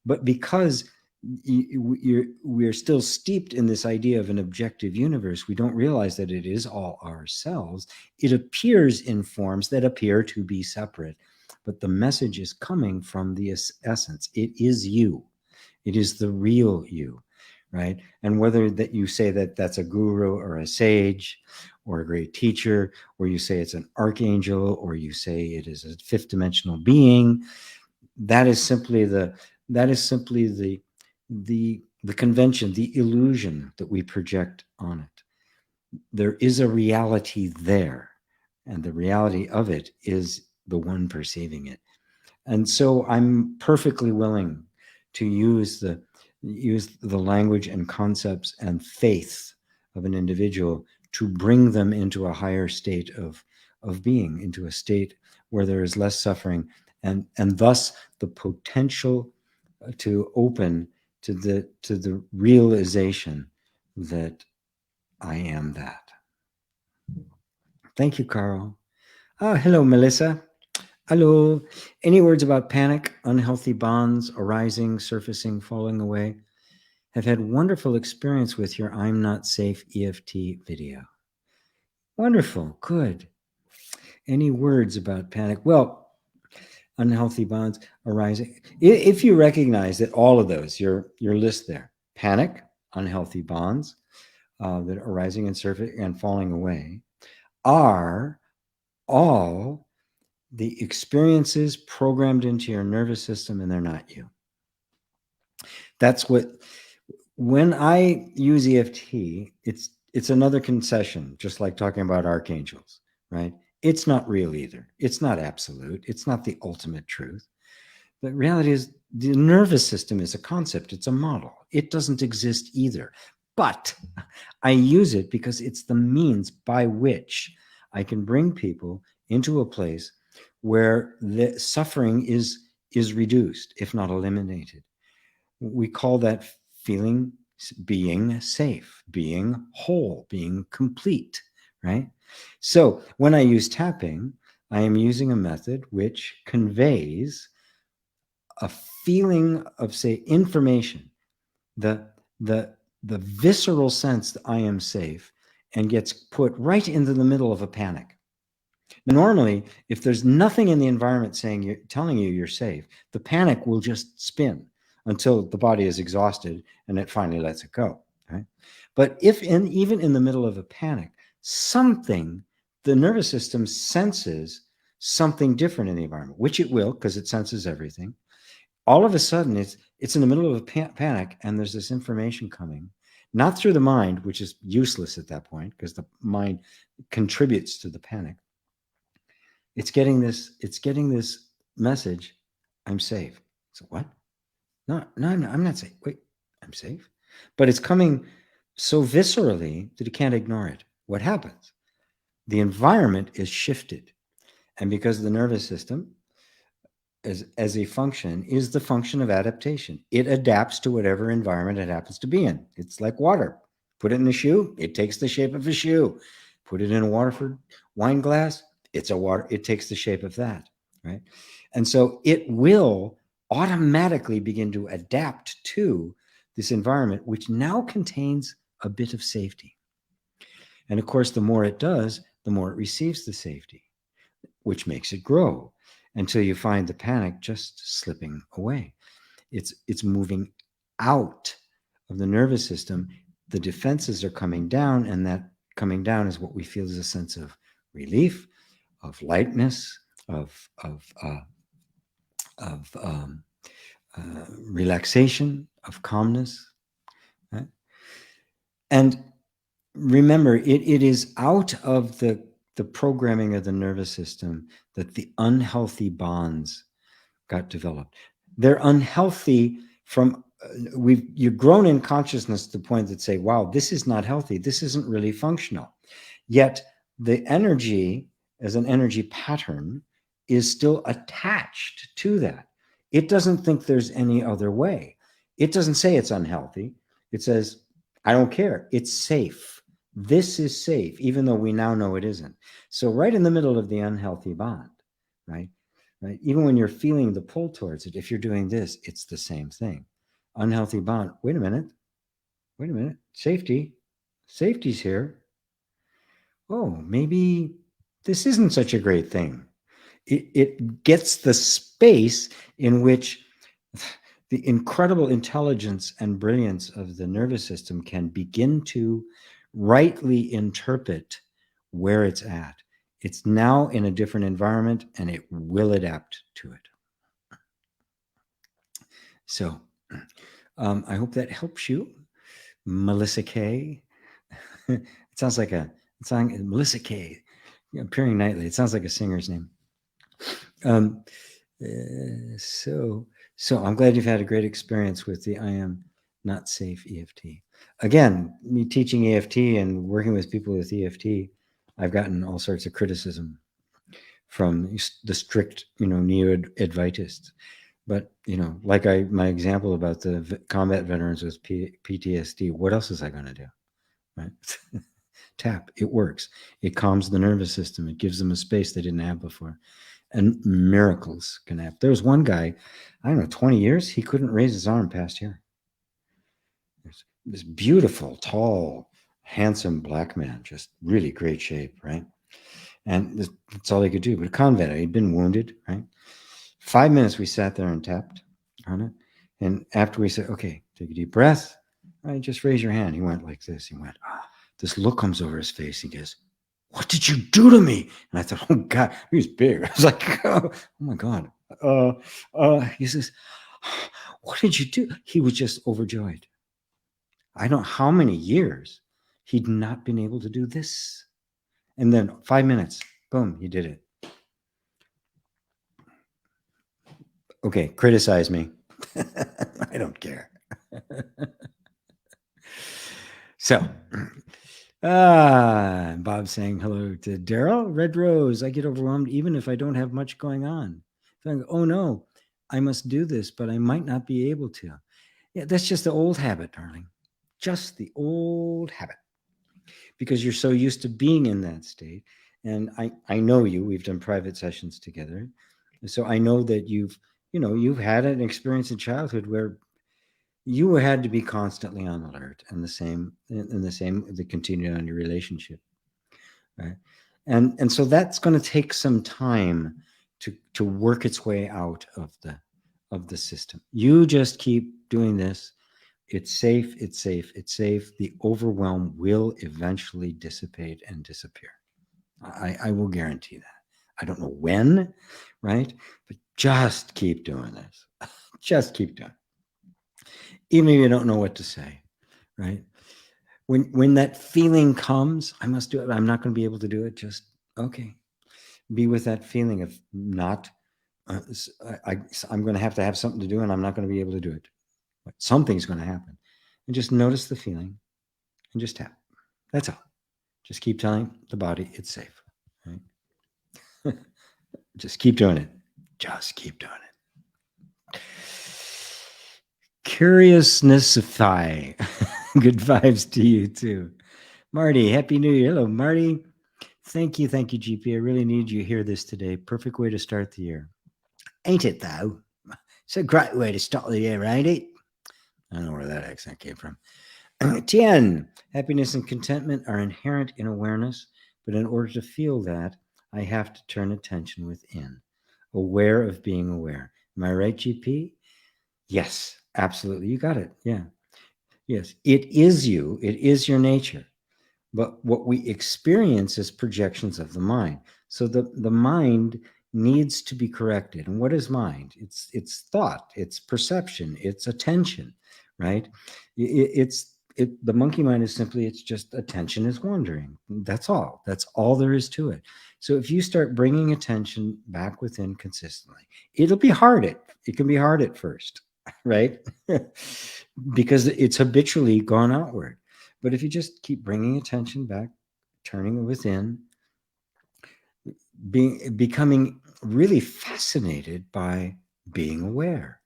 But because we're still steeped in this idea of an objective universe, we don't realize that it is all ourselves. It appears in forms that appear to be separate, but the message is coming from the essence. It is you. It is the real you, right? And whether that you say that that's a guru or a sage or a great teacher, or you say it's an archangel, or you say it is a fifth dimensional being, that is simply the convention, the illusion that we project on it. There is a reality there, and the reality of it is the one perceiving it. And so I'm perfectly willing to use the language and concepts and faith of an individual to bring them into a higher state of being, into a state where there is less suffering, and thus the potential to open to the realization that I am that. Thank you, Carl. Oh, hello, Melissa. Hello. Any words about panic, unhealthy bonds arising, surfacing, falling away? Have had wonderful experience with your I'm Not Safe EFT video. Wonderful. Good. Any words about panic? Well, unhealthy bonds arising. If you recognize that all of those, your list there, panic, unhealthy bonds that are arising and surfacing and falling away, are all the experiences programmed into your nervous system, and they're not you. That's what, when I use EFT, it's another concession, just like talking about archangels, right? It's not real either. It's not absolute. It's not the ultimate truth. The reality is the nervous system is a concept. It's a model. It doesn't exist either. But I use it because it's the means by which I can bring people into a place where the suffering is reduced, if not eliminated. We call that feeling being safe, being whole, being complete, right? So when I use tapping, I am using a method which conveys a feeling of, say, information, the visceral sense that I am safe, and gets put right into the middle of a panic. Normally, if there's nothing in the environment telling you you're safe, the panic will just spin until the body is exhausted and it finally lets it go. Right? But if even in the middle of a panic, the nervous system senses something different in the environment, which it will because it senses everything. All of a sudden, it's in the middle of a panic, and there's this information coming, not through the mind, which is useless at that point because the mind contributes to the panic. It's getting this message, I'm safe. So what? No, I'm not safe. Wait, I'm safe? but it's coming so viscerally that you can't ignore it. What happens? The environment is shifted. And because the nervous system, as a function, is the function of adaptation, it adapts to whatever environment it happens to be in. It's like water. Put it in a shoe, it takes the shape of a shoe. Put it in a Waterford wine glass, it takes the shape of that, right? And so it will automatically begin to adapt to this environment, which now contains a bit of safety. And of course, the more it does, the more it receives the safety, which makes it grow until you find the panic just slipping away. It's moving out of the nervous system. The defenses are coming down, and that coming down is what we feel is a sense of relief, of lightness, of relaxation, of calmness. Right? And remember, it is out of the programming of the nervous system that the unhealthy bonds got developed. They're unhealthy from you've grown in consciousness to the point that say, wow, this is not healthy. This isn't really functional. Yet the energy as an energy pattern is still attached to that. It doesn't think there's any other way. It doesn't say it's unhealthy. It says, I don't care. It's safe. This is safe, even though we now know it isn't. So right in the middle of the unhealthy bond, right? Right? Even when you're feeling the pull towards it, if you're doing this, it's the same thing. Unhealthy bond. Wait a minute. Safety's here. Oh, maybe this isn't such a great thing. It gets the space in which the incredible intelligence and brilliance of the nervous system can begin to rightly interpret where it's at. It's now in a different environment, and it will adapt to it. So I hope that helps you, Melissa K. It sounds like a song, Melissa K. Appearing nightly. It sounds like a singer's name. So I'm glad you've had a great experience with the I Am Not Safe EFT. Again, me teaching EFT and working with people with EFT, I've gotten all sorts of criticism from the strict, neo-Advaitists. But, like my example about the combat veterans with PTSD, what else is I going to do? Right? Tap, it works. It calms the nervous system. It gives them a space they didn't have before. And miracles can happen. There was one guy, I don't know, 20 years, he couldn't raise his arm past here. This beautiful, tall, handsome black man, just really great shape, right? And that's all he could do. But a convent, he'd been wounded, right? 5 minutes we sat there and tapped on it. And after we said, okay, take a deep breath, right, just raise your hand. He went like this. He went, this look comes over his face. He goes, what did you do to me? And I thought, oh God, he was big. I was like, oh my God. He says, what did you do? He was just overjoyed. I don't know how many years he'd not been able to do this. And then 5 minutes, boom, he did it. Okay, criticize me. I don't care. So, Bob saying hello to Daryl. Red Rose, I get overwhelmed even if I don't have much going on. So oh no, I must do this, but I might not be able to. Yeah, that's just the old habit, darling. Just the old habit. Because you're so used to being in that state. And I know you, we've done private sessions together. So I know that you've had an experience in childhood where you had to be constantly on alert, and the continued on your relationship, right? And so that's going to take some time to work its way out of the system. You just keep doing this. It's safe. It's safe. It's safe. The overwhelm will eventually dissipate and disappear. I will guarantee that. I don't know when, right? But just keep doing this. Just keep doing it. Even if you don't know what to say, right? When that feeling comes, I must do it. I'm not going to be able to do it. Just, okay. Be with that feeling of not, I'm going to have something to do and I'm not going to be able to do it. But something's going to happen. and just notice the feeling and just tap. That's all. Just keep telling the body it's safe. Right? Just keep doing it. Just keep doing it. Curiousnessify. Good vibes to you too. Marty, Happy New Year. Hello, Marty. Thank you, GP. I really need you to hear this today. Perfect way to start the year. Ain't it, though? It's a great way to start the year, ain't it? I don't know where that accent came from. Tien, happiness and contentment are inherent in awareness, but in order to feel that, I have to turn attention within, aware of being aware. Am I right, GP? Yes, absolutely. You got it. Yeah. Yes. It is you, it is your nature. But what we experience is projections of the mind. So the mind needs to be corrected. And what is mind? It's thought, it's perception, it's attention, right? The monkey mind is simply, it's just attention is wandering. That's all. That's all there is to it. So if you start bringing attention back within consistently, it'll be hard. It can be hard at first, right? Because it's habitually gone outward. But if you just keep bringing attention back, turning within, becoming really fascinated by being aware.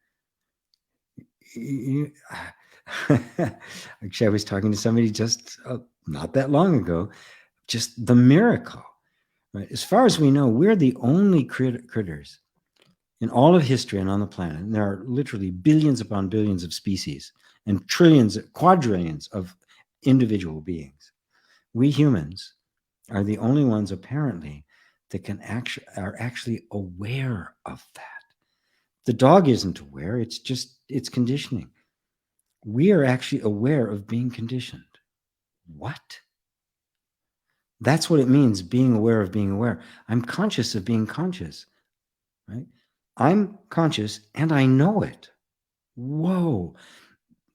Actually, I was talking to somebody just not that long ago, just the miracle. Right? As far as we know, we're the only critters in all of history and on the planet. And there are literally billions upon billions of species and trillions, quadrillions of individual beings. We humans are the only ones, apparently, that are actually aware of that. The dog isn't aware. It's conditioning. We are actually aware of being conditioned. What? That's what it means, being aware of being aware. I'm conscious of being conscious, right? I'm conscious and I know it. Whoa.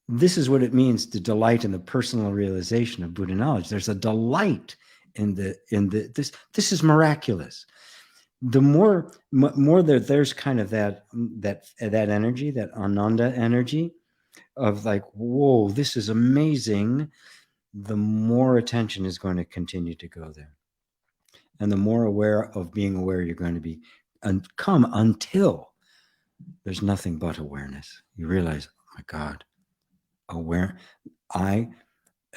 This is what it means to delight in the personal realization of Buddha knowledge. There's a delight in this is miraculous. The more that there's kind of that energy, that ananda energy of like, whoa, this is amazing, the more attention is going to continue to go there. And the more aware of being aware you're going to be come until there's nothing but awareness. You realize, oh my God, I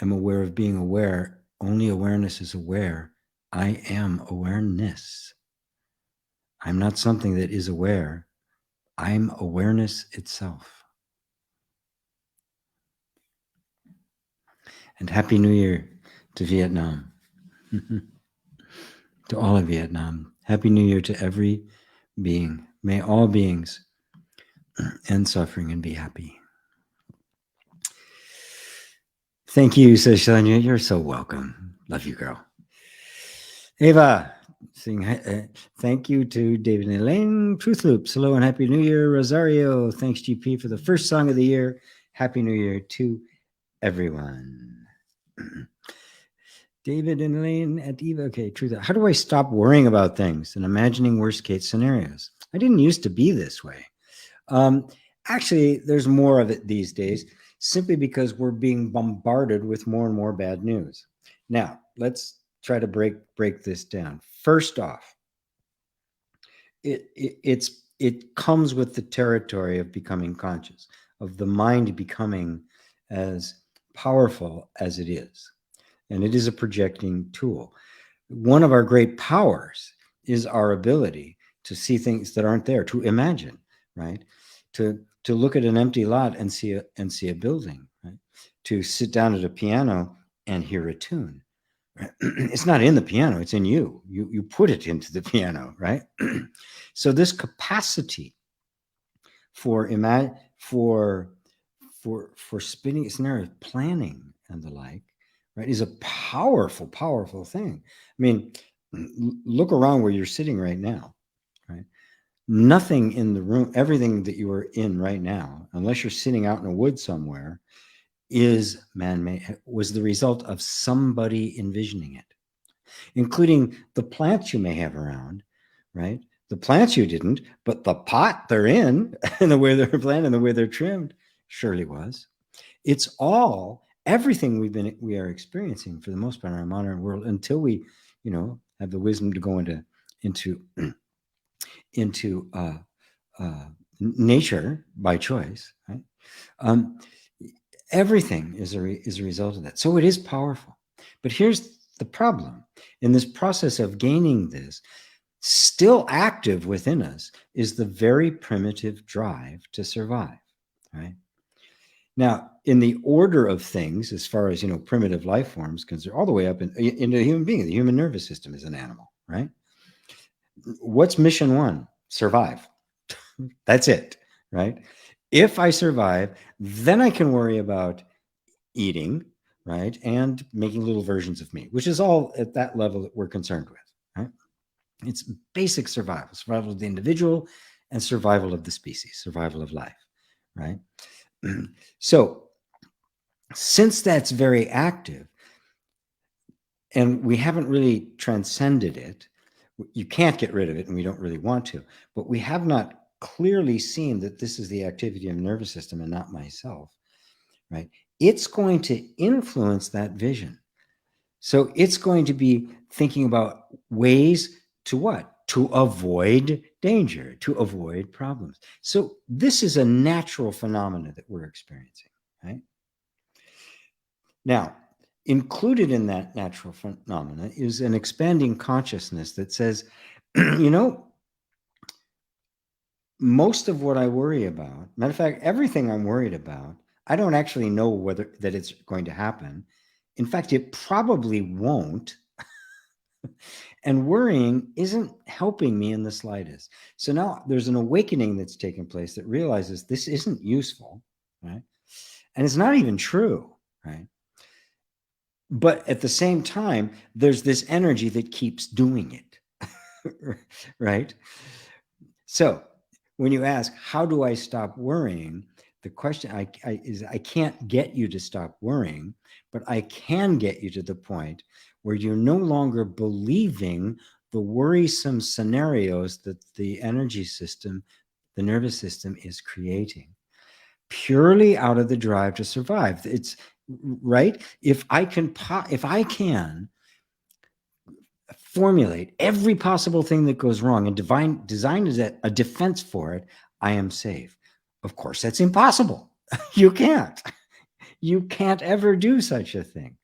am aware of being aware. Only awareness is aware. I am awareness. I'm not something that is aware. I'm awareness itself. And Happy New Year to Vietnam. To all of Vietnam. Happy New Year to every being. May all beings end suffering and be happy. Thank you, says Sonia. You're so welcome. Love you, girl. Ava, thank you to David and Elaine. Truth Loops, hello and Happy New Year. Rosario, thanks GP for the first song of the year. Happy New Year to everyone. David and Elaine at Eva. Okay, Truth. How do I stop worrying about things and imagining worst case scenarios? I didn't used to be this way. Actually, there's more of it these days, simply because we're being bombarded with more and more bad news. Now, let's try to break this down. First off, it comes with the territory of becoming conscious, of the mind becoming as powerful as it is. And it is a projecting tool. One of our great powers is our ability to see things that aren't there, to imagine, right? To look at an empty lot and see a building, right? To sit down at a piano and hear a tune. Right? It's not in the piano, it's in you. You put it into the piano, right? So this capacity for spinning scenarios, planning and the like, right, is a powerful, powerful thing. I mean, look around where you're sitting right now, right? Nothing in the room, everything that you are in right now, unless you're sitting out in a wood somewhere, is man-made, was the result of somebody envisioning it, including the plants you may have around, right? The plants you didn't, but the pot they're in and the way they're planted and the way they're trimmed surely was. It's all everything we are experiencing for the most part in our modern world until we, have the wisdom to go into into nature by choice, right? Um, Everything is a result of that. So it is powerful. But here's the problem. In this process of gaining this, still active within us is the very primitive drive to survive, right? Now, in the order of things, as far as, primitive life forms, because they're all the way up into a human being, the human nervous system is an animal, right? What's mission one? Survive. That's it, right? If I survive, then I can worry about eating, right? And making little versions of me, which is all at that level that we're concerned with, right? It's basic survival of the individual and survival of the species, survival of life, right? So, since that's very active and we haven't really transcended it, you can't get rid of it and we don't really want to, but we have not clearly seen that this is the activity of the nervous system and not myself, right? It's going to influence that vision. So it's going to be thinking about ways to what? To avoid danger, to avoid problems. So this is a natural phenomenon that we're experiencing, right? Now, included in that natural phenomena is an expanding consciousness that says, most of what I worry about, matter of fact, everything I'm worried about, I don't actually know whether that it's going to happen. In fact, it probably won't. And worrying isn't helping me in the slightest. So now there's an awakening that's taken place that realizes this isn't useful, right? And it's not even true, right? But at the same time, there's this energy that keeps doing it, right? So when you ask, how do I stop worrying? The question is, I can't get you to stop worrying, but I can get you to the point where you're no longer believing the worrisome scenarios that the energy system, the nervous system is creating purely out of the drive to survive. It's right. If I can formulate every possible thing that goes wrong and design is a defense for it, I am safe. Of course, that's impossible. You can't ever do such a thing,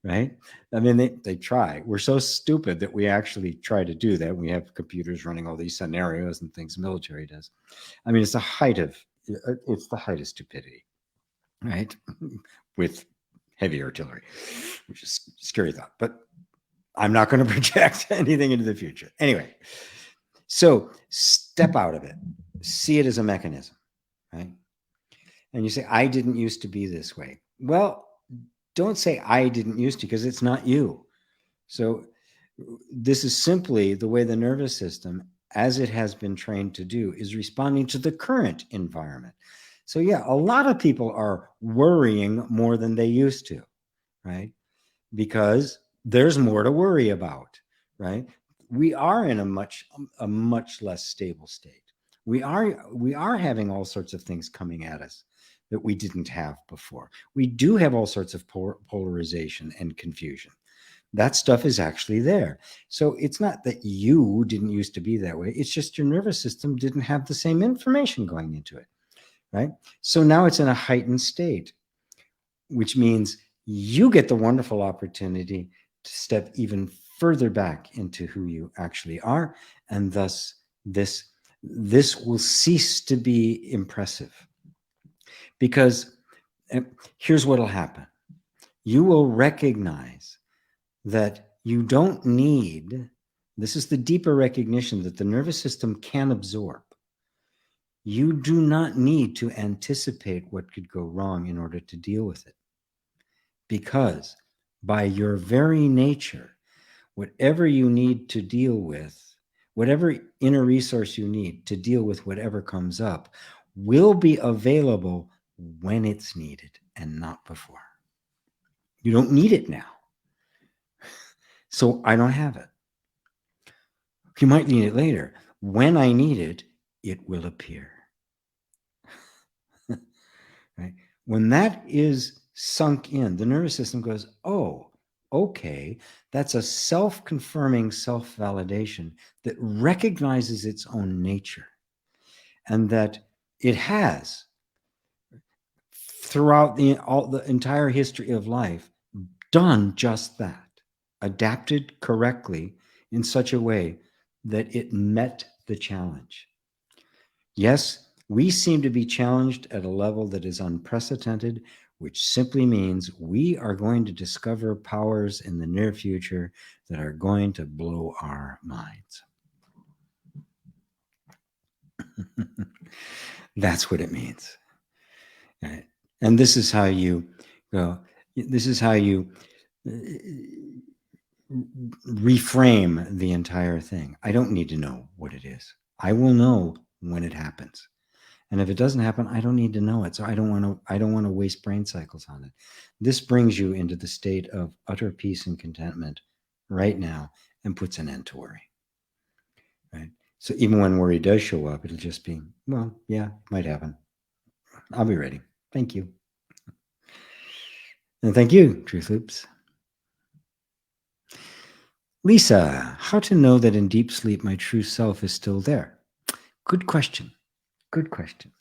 right? I mean, they try. We're so stupid that we actually try to do that. We have computers running all these scenarios and things military does. I mean, it's the height of stupidity, right? With heavy artillery, which is a scary thought. But I'm not going to project anything into the future. Anyway, so step out of it. See it as a mechanism, right? And you say, I didn't used to be this way. Well, don't say I didn't used to, because it's not you. So this is simply the way the nervous system, as it has been trained to do, is responding to the current environment. So yeah, a lot of people are worrying more than they used to, right? Because there's more to worry about, right? We are in a much less stable state. We are having all sorts of things coming at us that we didn't have before. We do have all sorts of polarization and confusion. That stuff is actually there. So it's not that you didn't used to be that way. It's just your nervous system didn't have the same information going into it, right? So now it's in a heightened state, which means you get the wonderful opportunity to step even further back into who you actually are. And thus this will cease to be impressive, because here's what will happen. You will recognize that you don't need, this is the deeper recognition that the nervous system can absorb. You do not need to anticipate what could go wrong in order to deal with it. Because by your very nature, whatever you need to deal with, whatever inner resource you need to deal with whatever comes up, will be available when it's needed and not before. You don't need it now. So I don't have it. You might need it later. When I need it, it will appear. Right? When that is sunk in, the nervous system goes, oh, okay, that's a self-confirming self-validation that recognizes its own nature, and that it has, throughout the entire history of life, done just that, adapted correctly in such a way that it met the challenge. Yes, we seem to be challenged at a level that is unprecedented, which simply means we are going to discover powers in the near future that are going to blow our minds. That's what it means. Right? And this is how you go. This is how you reframe the entire thing. I don't need to know what it is. I will know when it happens. And if it doesn't happen, I don't need to know it. So I don't want to waste brain cycles on it. This brings you into the state of utter peace and contentment right now and puts an end to worry. Right? So even when worry does show up, it'll just be, well, yeah, might happen. I'll be ready. Thank you. And thank you, Truth Loops. Lisa, how to know that in deep sleep my true self is still there? Good question. Good question.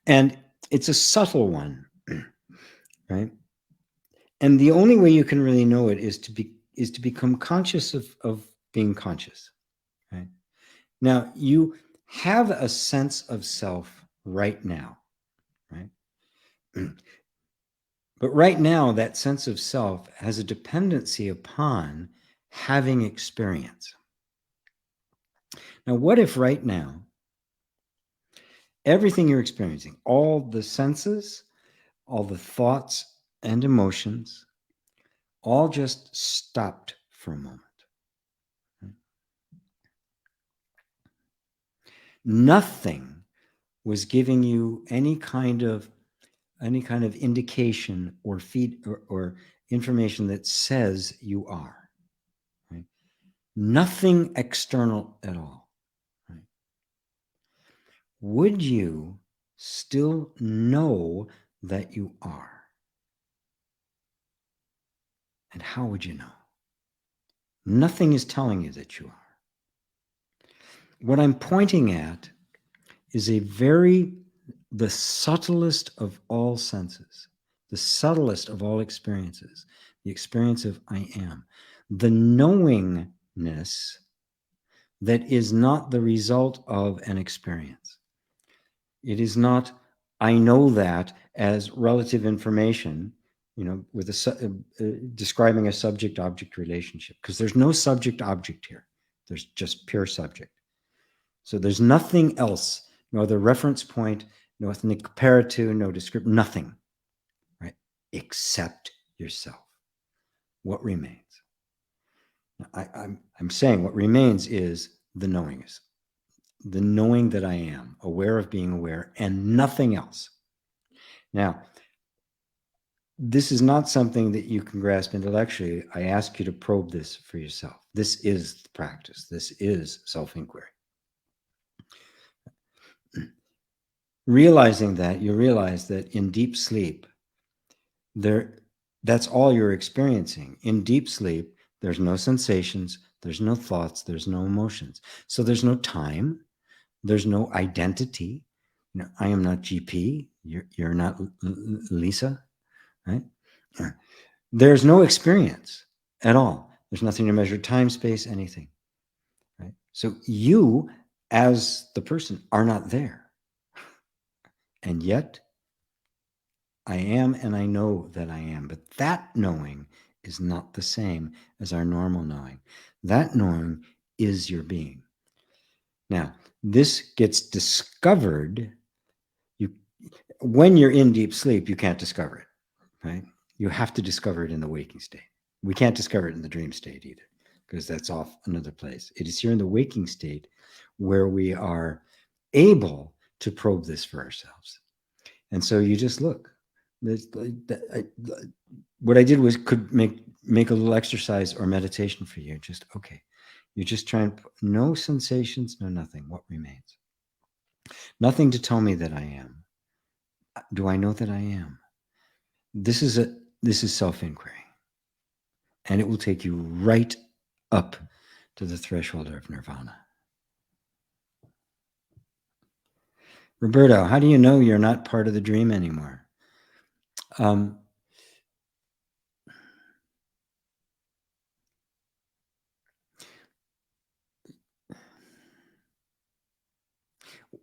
And it's a subtle one, right? And the only way you can really know it is to become conscious of being conscious, right? Now, you have a sense of self right now, right? But right now, that sense of self has a dependency upon having experience. Now, what if right now, everything you're experiencing, all the senses, all the thoughts and emotions, all just stopped for a moment? Nothing was giving you any kind of indication or feed or information that says you are, right? Nothing external at all, right? Would you still know that you are? And how would you know? Nothing is telling you that you are. What I'm pointing at is the subtlest of all senses, the subtlest of all experiences, the experience of I am, the knowingness that is not the result of an experience. It is not, I know that, as relative information, with describing a subject-object relationship, because there's no subject-object here. There's just pure subject. So there's nothing else, no other reference point, nothing to compare it to, no description, nothing, right? Except yourself. What remains? I'm saying what remains is the knowingness, the knowing that I am, aware of being aware, and nothing else. Now, this is not something that you can grasp intellectually. I ask you to probe this for yourself. This is the practice. This is self-inquiry. Realizing that, you realize that in deep sleep, that's all you're experiencing. In deep sleep, there's no sensations, there's no thoughts, there's no emotions. So there's no time, there's no identity. I am not GP, you're not Lisa, right? There's no experience at all. There's nothing to measure time, space, anything, right? So you, as the person, are not there. And yet, I am, and I know that I am. But that knowing is not the same as our normal knowing. That knowing is your being. Now, this gets discovered. When you're in deep sleep, you can't discover it, right? You have to discover it in the waking state. We can't discover it in the dream state either, because that's off another place. It is here in the waking state where we are able to probe this for ourselves. And so you just look. What I did was could make a little exercise or meditation for you. Just, okay, you're just trying, no sensations, no nothing. What remains? Nothing to tell me that I am. Do I know that I am? This is self-inquiry. And it will take you right up to the threshold of nirvana. Roberto, how do you know you're not part of the dream anymore?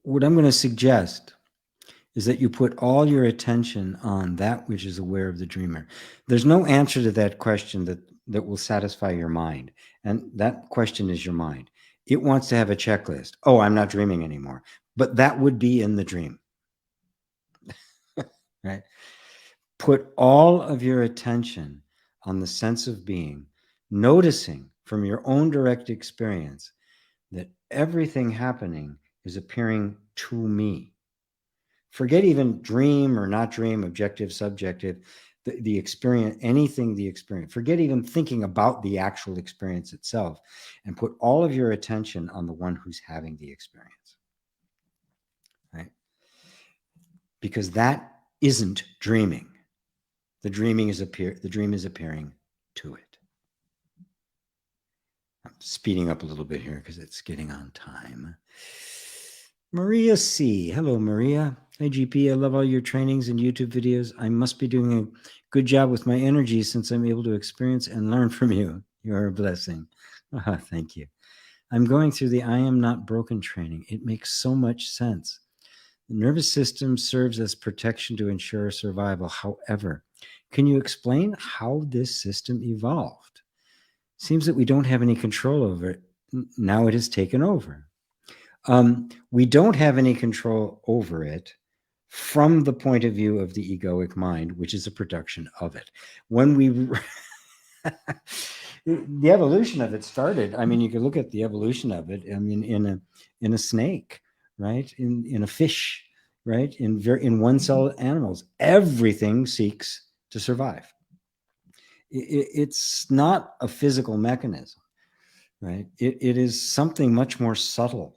What I'm going to suggest is that you put all your attention on that which is aware of the dreamer. There's no answer to that question that will satisfy your mind. And that question is your mind. It wants to have a checklist. Oh, I'm not dreaming anymore. But that would be in the dream, right? Put all of your attention on the sense of being, noticing from your own direct experience that everything happening is appearing to me. Forget even dream or not dream, objective, subjective, the experience, anything the experience. Forget even thinking about the actual experience itself, and put all of your attention on the one who's having the experience, right? Because that isn't dreaming. The dream is appearing to it. I'm speeding up a little bit here because it's getting on time. Maria C. Hello, Maria. Hi, GP. I love all your trainings and YouTube videos. I must be doing a good job with my energy since I'm able to experience and learn from you. You are a blessing. Thank you. I'm going through the I Am Not Broken training. It makes so much sense. The nervous system serves as protection to ensure survival. However, can you explain how this system evolved? Seems that we don't have any control over it. Now it has taken over. We don't have any control over it from the point of view of the egoic mind, which is a production of it. When we the evolution of it started, I mean, you can look at the evolution of it, I mean, in a snake, right? In a fish, right? In one cell animals, everything seeks to survive. It's not a physical mechanism, right? It is something much more subtle.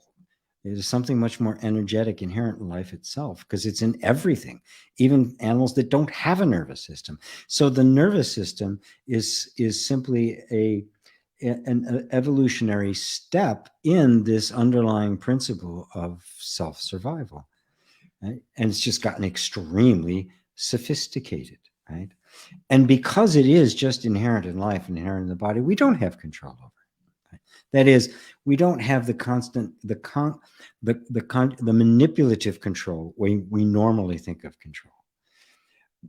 It is something much more energetic, inherent in life itself, because it's in everything, even animals that don't have a nervous system. So the nervous system is simply an evolutionary step in this underlying principle of self-survival, right? And it's just gotten extremely sophisticated, right? And because it is just inherent in life, inherent in the body, we don't have control over it. Right? That is, we don't have the manipulative control we normally think of control.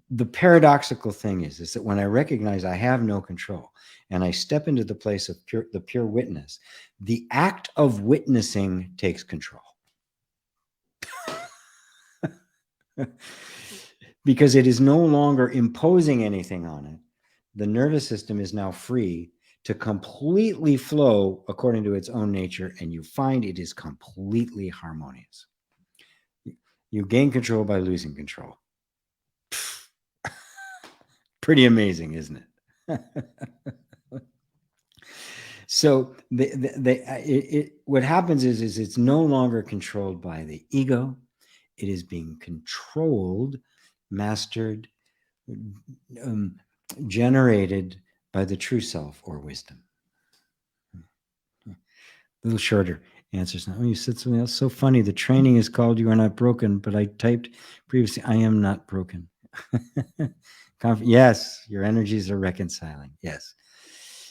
The paradoxical thing is that when I recognize I have no control and I step into the place of the pure witness, the act of witnessing takes control. Because it is no longer imposing anything on it. The nervous system is now free to completely flow according to its own nature, and you find it is completely harmonious. You gain control by losing control. Pretty amazing, isn't it? So what happens is it's no longer controlled by the ego. It is being controlled, mastered, generated by the true self or wisdom. A little shorter answers now. Oh, you said something else so funny. The training is called "You Are Not Broken," but I typed previously, "I am not broken." Yes, your energies are reconciling. Yes,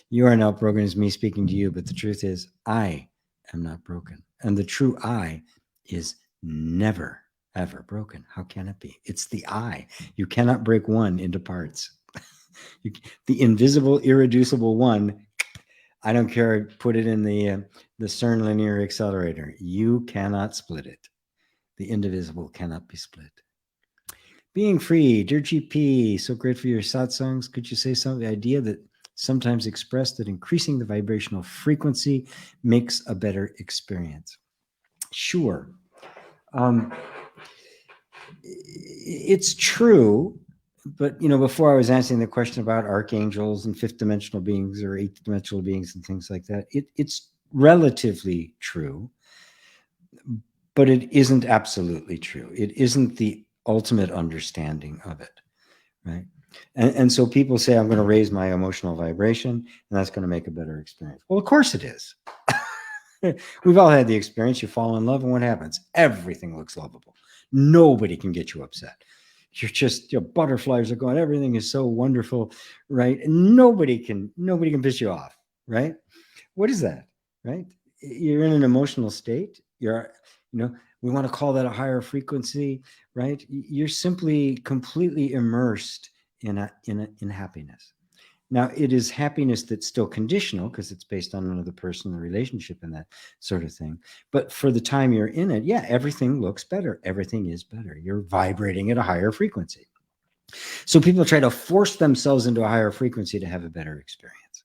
you are not broken is me speaking to you, but the truth is, I am not broken, and the true I is never ever broken. How can it be? It's the I. You cannot break one into parts. The invisible, irreducible one. I don't care. Put it in the CERN linear accelerator. You cannot split it. The indivisible cannot be split. Being free, dear GP, so great for your satsangs. Could you say something? The idea that sometimes expressed that increasing the vibrational frequency makes a better experience. Sure. It's true, but before I was answering the question about archangels and fifth dimensional beings or eighth dimensional beings and things like that, it's relatively true, but it isn't absolutely true. It isn't the ultimate understanding of it, right? And so people say, I'm going to raise my emotional vibration, and that's going to make a better experience. Well, of course it is. We've all had the experience. You fall in love, and what happens? Everything looks lovable. Nobody can get you upset. You're just, your butterflies are going. Everything is so wonderful, right? And nobody can piss you off, right? What is that, right? You're in an emotional state. We want to call that a higher frequency, right? You're simply completely immersed in happiness. Now, it is happiness that's still conditional because it's based on another person, the relationship, and that sort of thing. But for the time you're in it, yeah, everything looks better. Everything is better. You're vibrating at a higher frequency. So people try to force themselves into a higher frequency to have a better experience,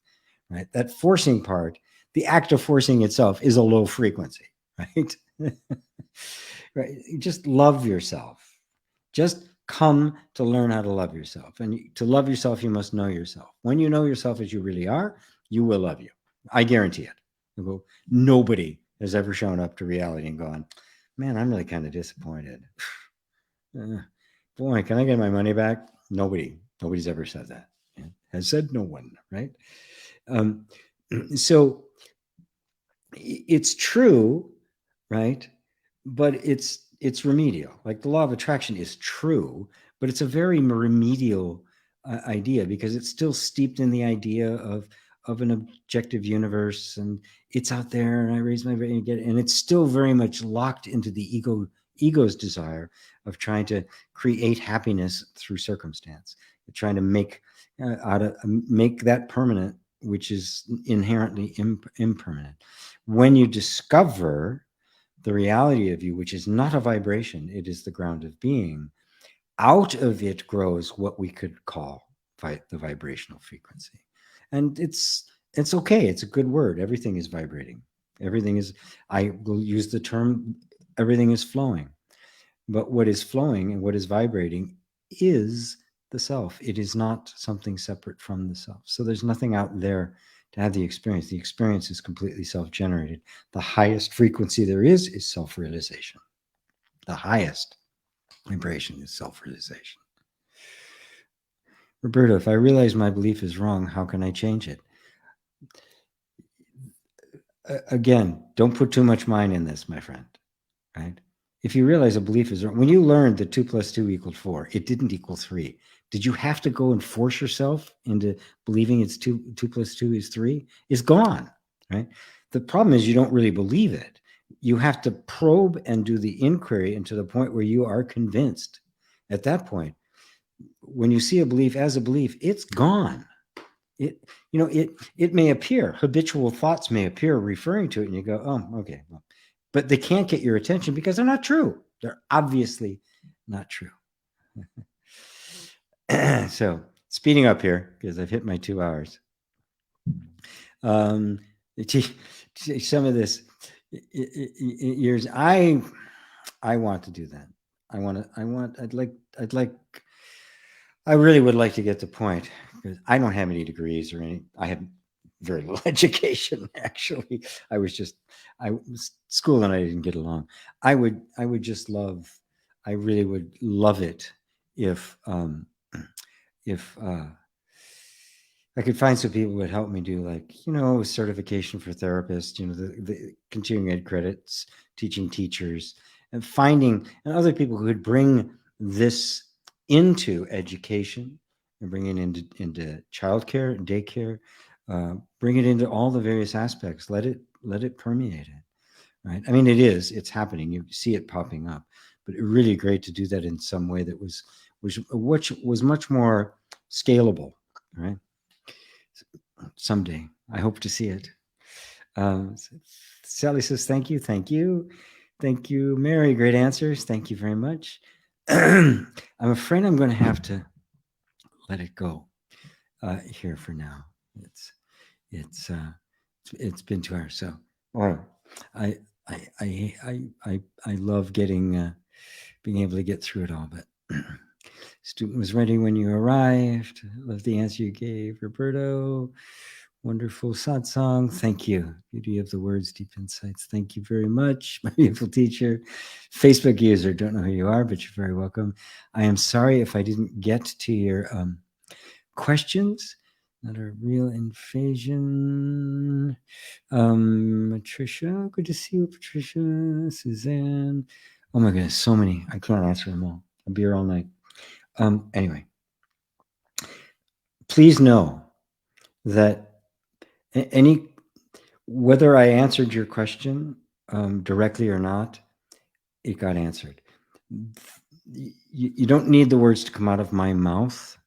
right? That forcing part, the act of forcing itself is a low frequency, right? Right? You just love yourself. Just come to learn how to love yourself. And to love yourself, you must know yourself. When you know yourself as you really are, you will love you. I guarantee it. Nobody has ever shown up to reality and gone, man, I'm really kind of disappointed. Boy, can I get my money back? Nobody's ever said that. Has said no one, right? So it's true, right? But it's remedial. Like the law of attraction is true, but it's a very remedial idea because it's still steeped in the idea of an objective universe, and it's out there, and I raise my and get it, and it's still very much locked into the ego's desire of trying to create happiness through circumstance, trying to make make that permanent, which is inherently impermanent. When you discover the reality of you, which is not a vibration, it is the ground of being, out of it grows what we could call the vibrational frequency. And it's okay. It's a good word. Everything is vibrating. Everything is, I will use the term, everything is flowing. But what is flowing and what is vibrating is the self. It is not something separate from the self. So there's nothing out there to have the experience. The experience is completely self-generated. The highest frequency there is self-realization. The highest vibration is self-realization. Roberto, if I realize my belief is wrong, how can I change it? Again, don't put too much mind in this, my friend, right? If you realize a belief is wrong, when you learned that 2 + 2 = 4, it didn't equal 3. Did you have to go and force yourself into believing it's 2 + 2 is 3? It's gone, right? The problem is you don't really believe it. You have to probe and do the inquiry into the point where you are convinced. At that point, when you see a belief as a belief, it's gone. It may appear, habitual thoughts may appear referring to it, and you go, oh, okay. Well, but they can't get your attention because they're not true. They're obviously not true. So speeding up here because I've hit my 2 hours. Some of this years, I want to do that. I really would like to get to point because I don't have any degrees or any. I have very little education. Actually, I was school and I didn't get along. I would just love. I really would love it if I could find some people who would help me do certification for therapists, the continuing ed credits, teaching teachers, and other people who could bring this into education and bring it into childcare and daycare, bring it into all the various aspects. Let it permeate it, right? I mean, it's happening. You see it popping up, but it's really great to do that in some way that was much more scalable, right? Someday, I hope to see it. Sally says, thank you, Mary. Great answers. Thank you very much. I'm afraid I'm going to have to let it go here for now. It's been 2 hours, so I love getting being able to get through it all, but. Student was ready when you arrived. Love the answer you gave, Roberto. Wonderful satsang. Thank you. Beauty of the words, deep insights. Thank you very much, my beautiful teacher. Facebook user, don't know who you are, but you're very welcome. I am sorry if I didn't get to your questions. Not a real invasion. Patricia, good to see you, Patricia. Suzanne. Oh my goodness, so many. I can't answer them all. I'll be here all night. Anyway, please know that whether I answered your question directly or not, it got answered. You don't need the words to come out of my mouth,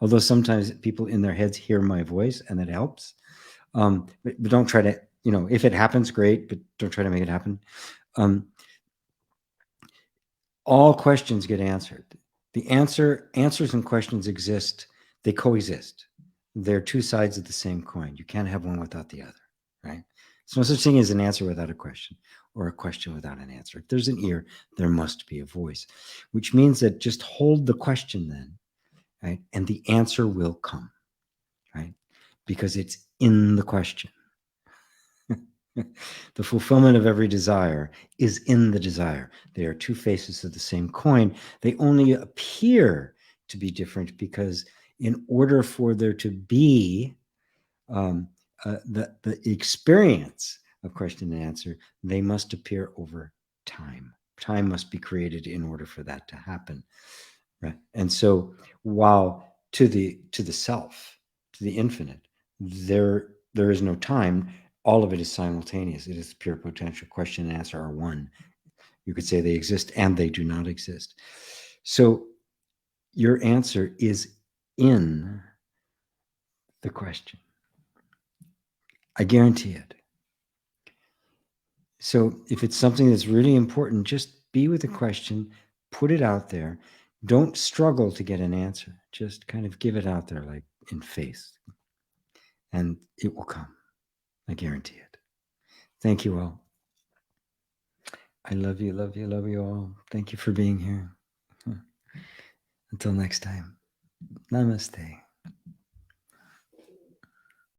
although sometimes people in their heads hear my voice and it helps. But don't try to, if it happens, great, but don't try to make it happen. All questions get answered. The answers and questions exist. They coexist. They're two sides of the same coin. You can't have one without the other, right? There's no such thing as an answer without a question or a question without an answer. If there's an ear, there must be a voice, which means that just hold the question then, right? And the answer will come, right? Because it's in the question. The fulfillment of every desire is in the desire. They are two faces of the same coin. They only appear to be different because in order for there to be the experience of question and answer, they must appear over time. Time must be created in order for that to happen. Right. And so while to the self, to the infinite, there is no time, all of it is simultaneous. It is pure potential. Question and answer are one. You could say they exist and they do not exist. So your answer is in the question. I guarantee it. So if it's something that's really important, just be with the question, put it out there. Don't struggle to get an answer. Just kind of give it out there, like in faith, and it will come. I guarantee it. Thank you all. I love you, love you, love you all. Thank you for being here. Until next time, namaste.